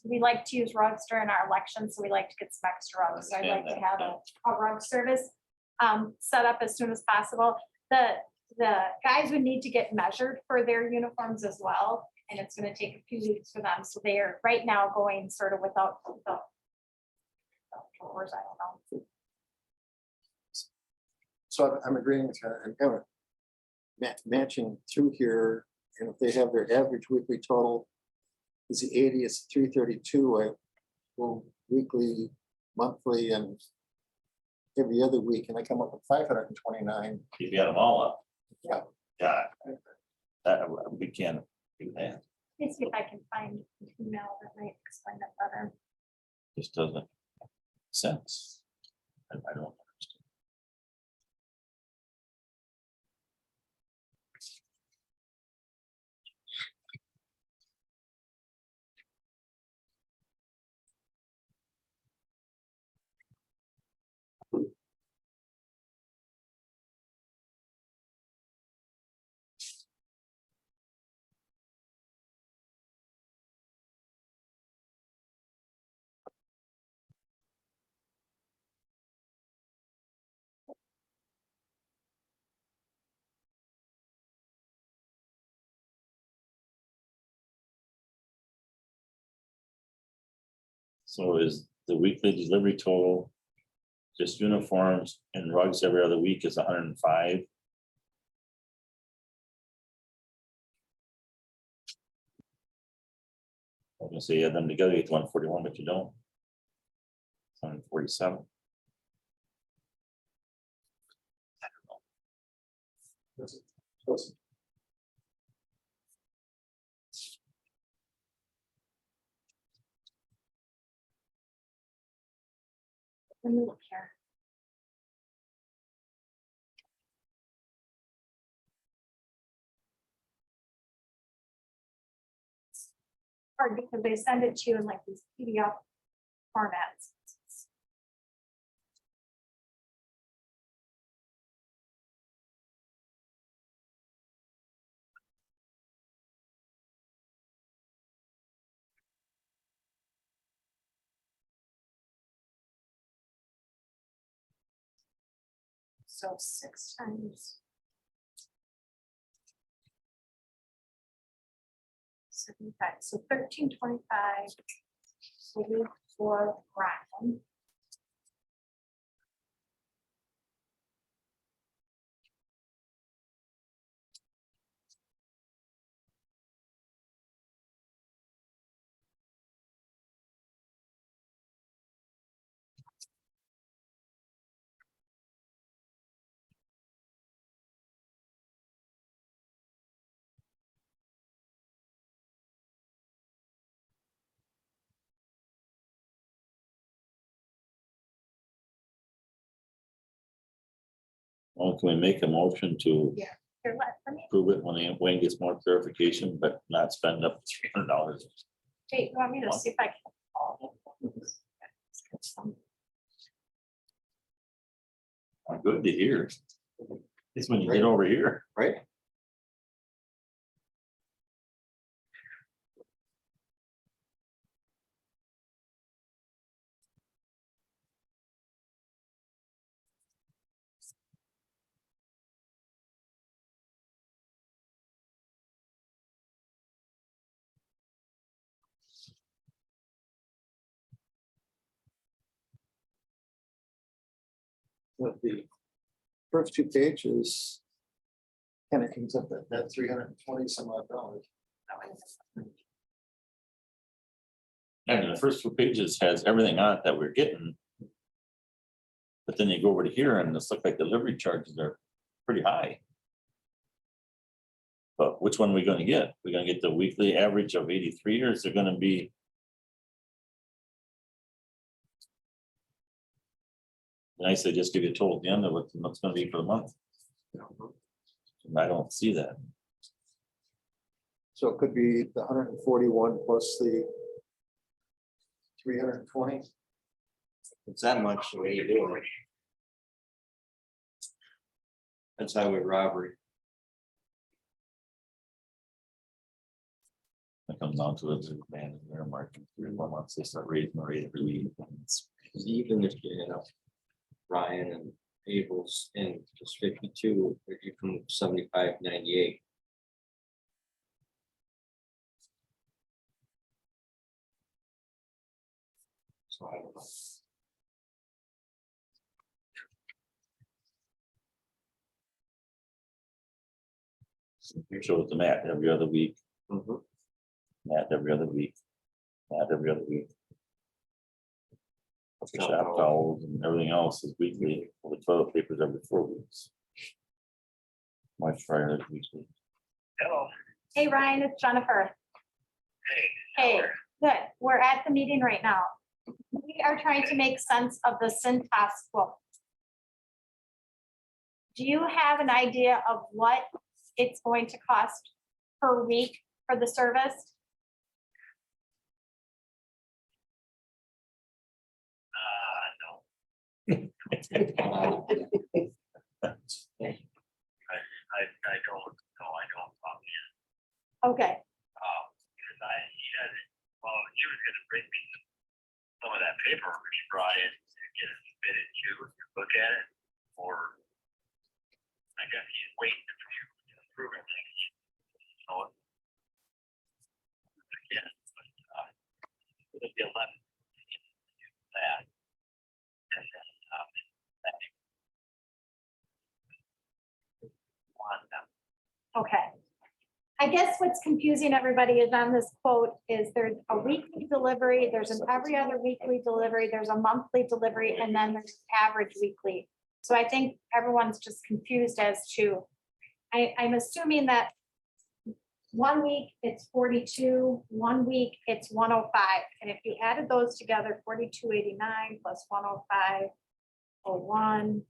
We like to use rugs during our elections, so we like to get some extra rugs. So I'd like to have a rug service set up as soon as possible. The guys would need to get measured for their uniforms as well, and it's going to take a few weeks for them. So they are right now going sort of without drawers, I don't know. So I'm agreeing with her and kind of matching through here, and if they have their average weekly total is the 80, it's 332, I go weekly, monthly, and every other week, and I come up with 529. If you had them all up. Yeah. Yeah. That, we can't do that. Let's see if I can find an email that might explain that better. Just doesn't make sense. I don't understand. So is the weekly delivery total, just uniforms and rugs every other week is 105? I was gonna say, add them together, it's 141, but you don't. 147. Let me look here. Hard because they send it to you in like these PDF formats. So 6 times 75, so 1325 for Brian. Well, can we make a motion to Here, let me, approve it when Wayne gets more clarification, but not spend up $300? wait, you want me to see if I can. Good to hear. It's when you get over here. Right? The first two pages kind of comes up at that 320 some odd dollars. And the first 2 pages has everything on it that we're getting. But then you go over to here and it's look like delivery charges are pretty high. But which one are we gonna get? We're gonna get the weekly average of 83, or is it gonna be? Nice, they just give you a total at the end of what's gonna be for the month. And I don't see that. So it could be the 141 plus the 320. It's that much the way you do it. That's highway robbery. It comes down to the man, they're marking 3 or 4 months, they start raising the rate every week. Even if you end up Ryan and Abel's and just 52, if you come 75.98. So I don't know. Here shows the mat every other week, Mhm. mat every other week, mat every other week. The Shop shop towels. towels and everything else is weekly, the toilet papers every 4 weeks. Moisturizer is weekly. Hey, Ryan, it's Jennifer. Hey, good. We're at the meeting right now. We are trying to make sense of the Cintas quote. Do you have an idea of what it's going to cost per week for the service? I don't. Okay, Because he had, well, he was gonna bring me some of that paper he brought in and get it submitted to look at it, or I guess he's waiting for you to approve it. So. Yeah, but, it'll be 11. That. And then, okay. I guess what's confusing everybody is on this quote is there's a weekly delivery, there's an every other weekly delivery, there's a monthly delivery, and then there's average weekly. So I think everyone's just confused as to, I'm assuming that 1 week it's 42, 1 week it's 105. And if you added those together, 42.89 plus 105.01.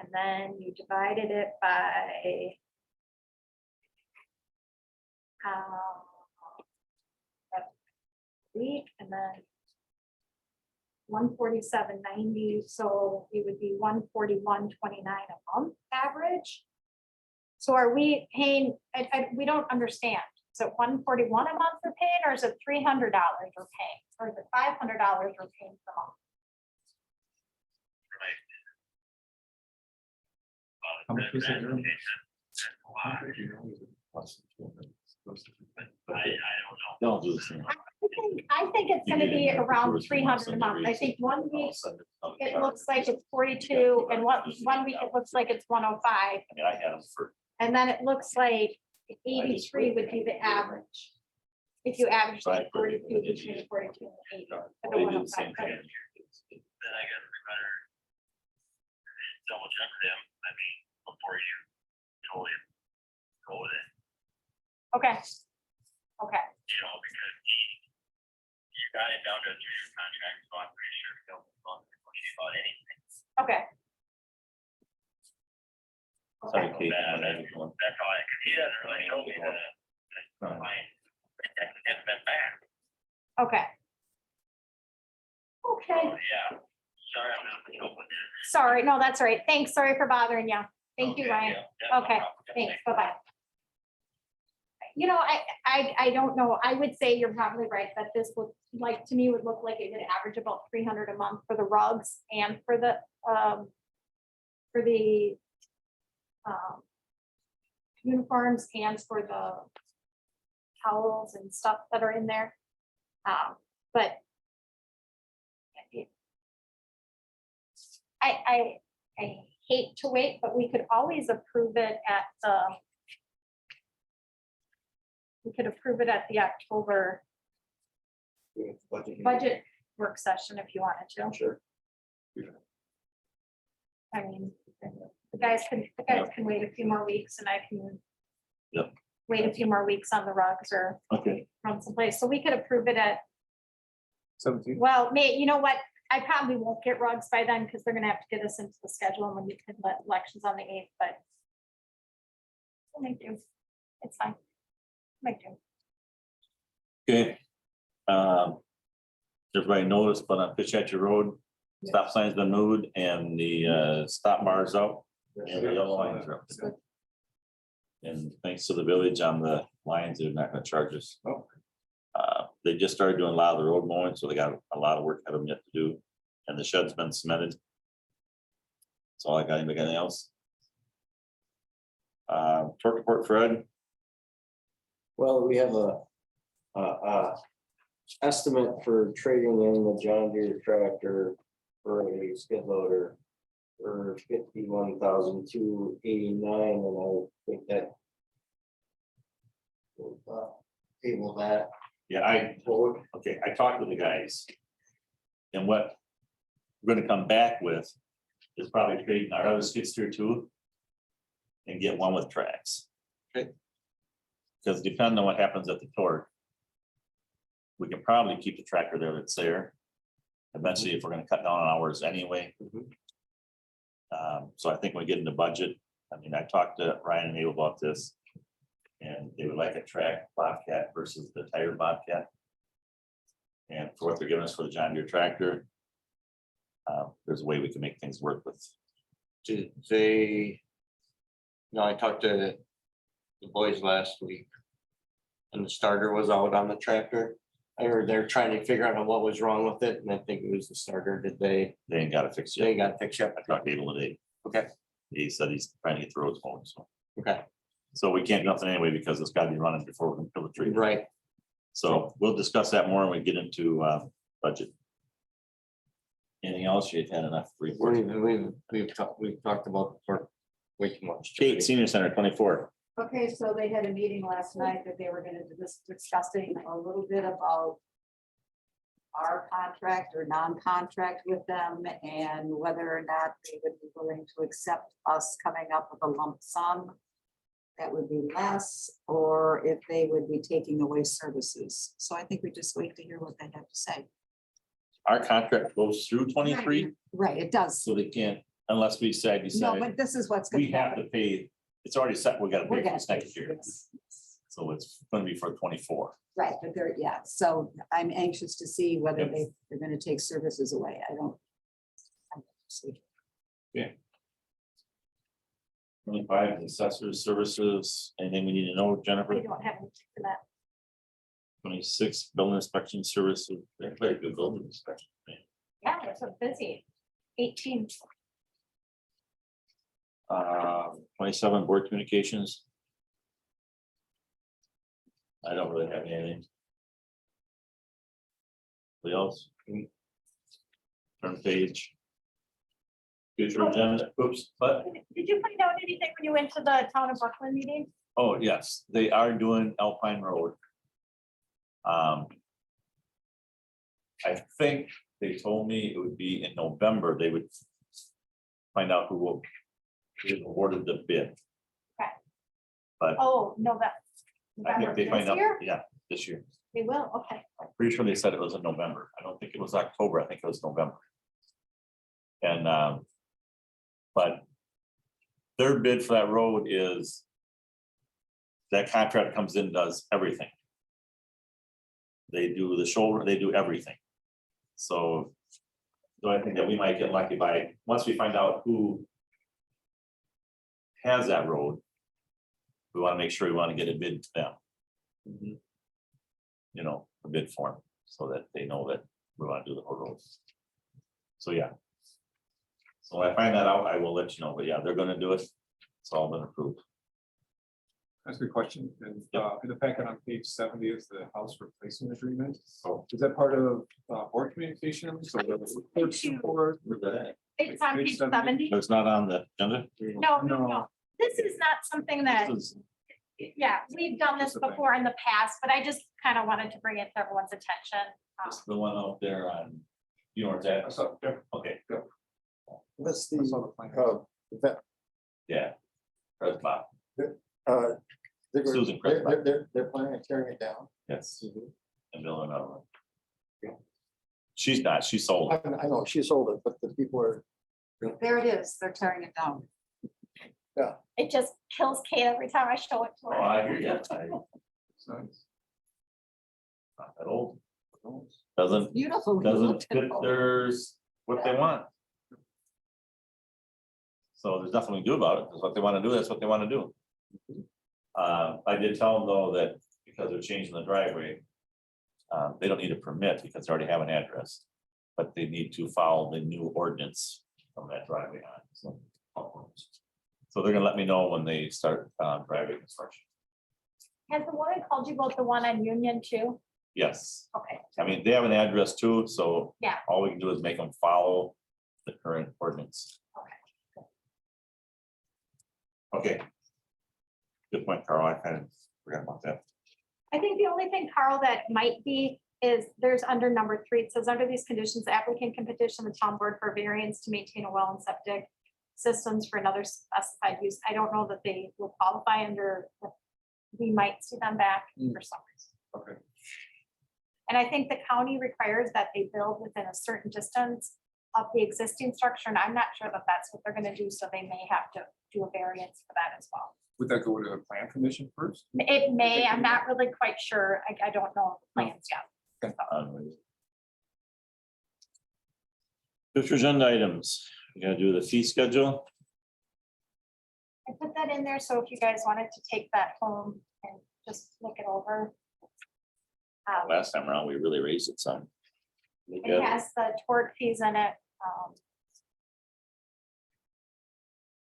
And then you divided it by week, and then 147.90, so it would be 141.29 a month average. So are we paying, we don't understand. So 141 a month we're paying, or is it $300 we're paying, or is it $500 we're paying per month? How much was it? Don't do this. I think it's gonna be around 300 a month. I think 1 week it looks like it's 42, and 1 week it looks like it's 105. I mean, I had them for, And then it looks like 83 would be the average. If you average like 42 between 42 and 80. for the they do the 105 same thing. credit. Then I guess we better double check with him, I mean, before you totally go with it, Okay. Okay, you know, because you got it down to a 3-year contract, so I'm pretty sure he'll talk about anything. okay. Sorry, Okay. Kate. That's all I could, he hasn't really told me the line. It's been back. Okay. Okay, Oh, yeah. Sorry, I'm not open. sorry, no, that's all right. Thanks, sorry for bothering you. Thank you, Okay, Ryan. yeah, yeah, no Okay, problem. thanks, bye-bye. You know, I don't know, I would say you're probably right, that this would, like, to me, would look like it would average about 300 a month for the rugs and for the, um, uniforms and for the towels and stuff that are in there. But I hate to wait, but we could always approve it at the, we could approve it at the October budget work session if you wanted to. Sure. I mean, the guys can wait a few more weeks and I can Yep. wait a few more weeks on the rugs or Okay, run someplace. So we could approve it at, 17. well, you know what? I probably won't get rugs by then because they're gonna have to get us into the schedule and when we can let elections on the 8th, but we'll make do. It's fine. Make do. okay. Everybody noticed, but on Pitchatcher Road, stop sign's been moved and the stop bar's up. And the yellow lines are up. And thanks to the village on the lines, they're not gonna charge us. Oh. They just started doing a lot of the road mowing, so they got a lot of work ahead of them yet to do, and the shed's been cemented. That's all I got. Anybody got anything else? Torque report, Fred? Well, we have a estimate for trading in the John Deere tractor for a skid loader for 51,289, and I think that table that. Yeah, I talked to the guys. And what we're gonna come back with is probably trading our other skid steer too. And get one with tracks. Okay. Because depending on what happens at the torque. We can probably keep the tractor there that's there. Eventually, if we're gonna cut down on hours anyway. So I think when we get into budget, I mean, I talked to Ryan and Abel about this. And they would like a track Bobcat versus the tire Bobcat. And for what they're giving us for the John Deere tractor. There's a way we can make things work with. Did they? No, I talked to the boys last week. And the starter was out on the tractor. I heard they're trying to figure out what was wrong with it, and I think it was the starter. Did they? They ain't got it fixed They yet. got it fixed up. I talked to Abel today. Okay, He said he's trying to get the roads going, so. okay, So we can't do nothing anyway because it's gotta be running before we can fill the tree. right. So we'll discuss that more when we get into budget. Anything else? You've had enough. We've talked about for way too much. Kate, Senior Center, 24. Okay, so they had a meeting last night that they were gonna discussing a little bit about our contract or non-contract with them and whether or not they would be willing to accept us coming up with a lump sum that would be less, or if they would be taking away services. So I think we just wait to hear what they have to say. Our contract goes through 23, Right, it does. so they can't, unless we No, decide but this is what's. we gonna have to pay, it's already set, we gotta We're pay for gonna this next pay, year. yes. So it's gonna be for 24. Right, but they're, yeah, so I'm anxious to see whether Yep. they're gonna take services away. I don't. See. 25 assessors services, anything we need to know, Jennifer? We don't have anything for that. 26 building inspection services, they're very good building inspection. Yeah, we're so busy. 18. 27 board communications. I don't really have anything. Anybody else? Turn page. Future agenda, oops, but, Did you find out anything when you went to the town of Brooklyn meeting? oh, yes, they are doing Alpine Road. I think they told me it would be in November, they would find out who will who awarded the bid. Okay. But Oh, no, that. I think they find This out, year? yeah, this year. They will, okay. Pretty sure they said it was in November. I don't think it was October. I think it was November. And, but their bid for that road is that contract comes in, does everything. They do the shoulder, they do everything. So I think that we might get lucky by, once we find out who has that road, we want to make sure we want to get a bid to them. You know, a bid form, so that they know that we want to do the whole road. So, yeah. So when I find that out, I will let you know, but yeah, they're gonna do it. It's all been approved. That's a good question. And in the packet on page 70 is the house replacement agreement. Oh. Is that part of board communication? So the clerk support? It's on Page page 70. 70. It's not on the agenda. No. This is not something that, This is- yeah, we've done this Just a thing. before in the past, but I just kind of wanted to bring it to everyone's attention. It's the one out there on, you know where it's at? I saw, yeah, Okay, That's I saw the, the plan. that, yeah. Red Bob, Susan Prescott. they're planning on tearing it down. Yes. And building another one. She's not, she sold it. I know, she sold it, but the people are, There it is. They're tearing it down. It just kills Kate every time I show it to Oh, her. I hear you. Not Nice. that old. Doesn't Beautiful. fit theirs, what they want. So there's nothing we can do about it, that's what they wanna do, that's what they wanna do. I did tell them though that because they're changing the driveway. They don't need a permit because they already have an address, but they need to follow the new ordinance from that driveway on, so. So they're gonna let me know when they start driving construction, Has the woman called you about the one on Union too? yes. Okay, I mean, they have an address too, so. Yeah. All we can do is make them follow the current ordinance. Okay. Good point, Carl. I kind of forgot about that. I think the only thing, Carl, that might be is there's under number 3, it says under these conditions, the applicant can petition the town board for variance to maintain a well and septic systems for another specified use. I don't know that they will qualify under, we might see them back for some reason. Okay. And I think the county requires that they build within a certain distance of the existing structure, and I'm not sure that that's what they're gonna do, so they may have to do a variance for that as well. Would that go to the plan commission first? It may, I'm not really quite sure, I don't know the plans yet. Future agenda items, we gotta do the fee schedule. I put that in there, so if you guys wanted to take that home and just look it over. Last time around, we really raised it some. We It got- has the tort fees in it.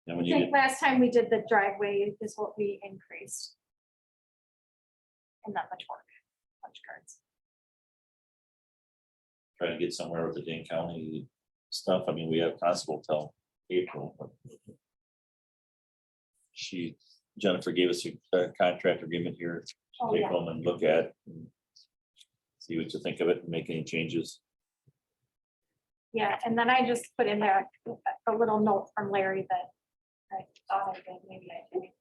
And I when you think get, last time we did the driveway is what we increased. And not the tort punch cards. try to get somewhere with the Dane County stuff, I mean, we have constable till April. But Jennifer gave us a contract agreement here, to Oh, take yeah. home and look at. And see what you think of it and make any changes. Yeah, and then I just put in there a little note from Larry that I thought I did, maybe I didn't.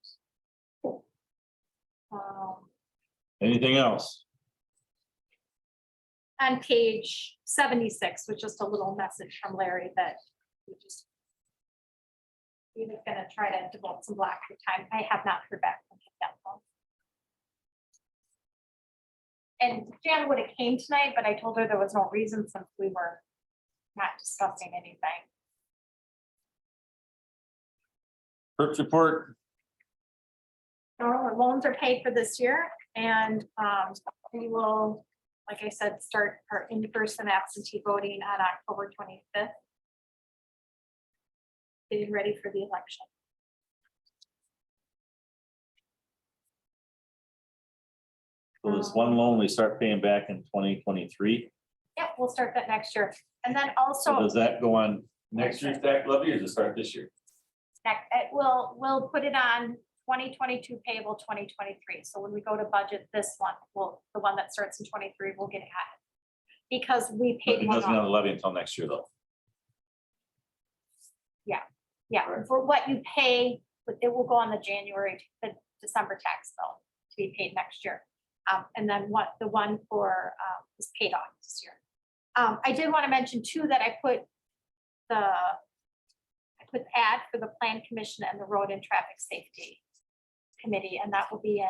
Anything else? On page 76, was just a little message from Larry that we just. He was gonna try to devote some black time. I have not heard back from him yet, though. And Jan would have came tonight, but I told her there was no reason since we were not discussing anything. Clerk's report, Our loans are paid for this year and we will, like I said, start our in-person absentee voting on October 25th. Getting ready for the election. so this one loan we start paying back in 2023. Yep, we'll start that next year. And then So also, does that go on next year's tax levy or does it start this year? we'll put it on 2022 payable 2023. So when we go to budget this one, the one that starts in 23, we'll get added. Because we But paid it one doesn't have off. a levy until next year though. Yeah, for what you pay, but it will go on the December tax bill to be paid next year. And then the one for is paid off this year. I did want to mention too that I put I with ad for the Plan Commission and the Road and Traffic Safety Committee, and that will be in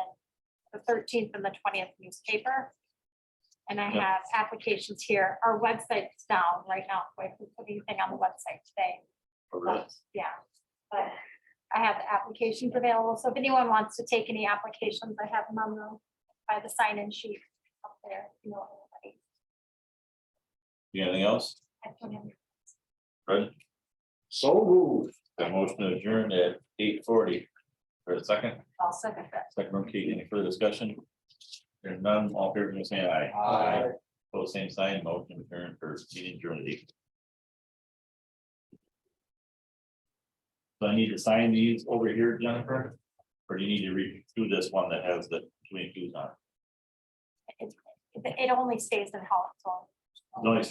the 13th and the 20th newspaper. And I Yep. have applications here. Our website's down right now, so I can put anything on the website today. Oh, really? Yeah, but I have the applications available, so if anyone wants to take any applications, I have them on the, by the sign-in sheet up there, you know. Everybody. Anything else? I don't have- Right, So moved. the motion to adjourn at 8:40. For a second, I'll second that. second from Kate, any further discussion? There's none, all fair, gonna say aye. Aye. Both same sign, motion adjourned for meeting adjourned. So I need to sign these over here, Jennifer? Or do you need to read through this one that has the 22s on? It only stays in Hall, so. It only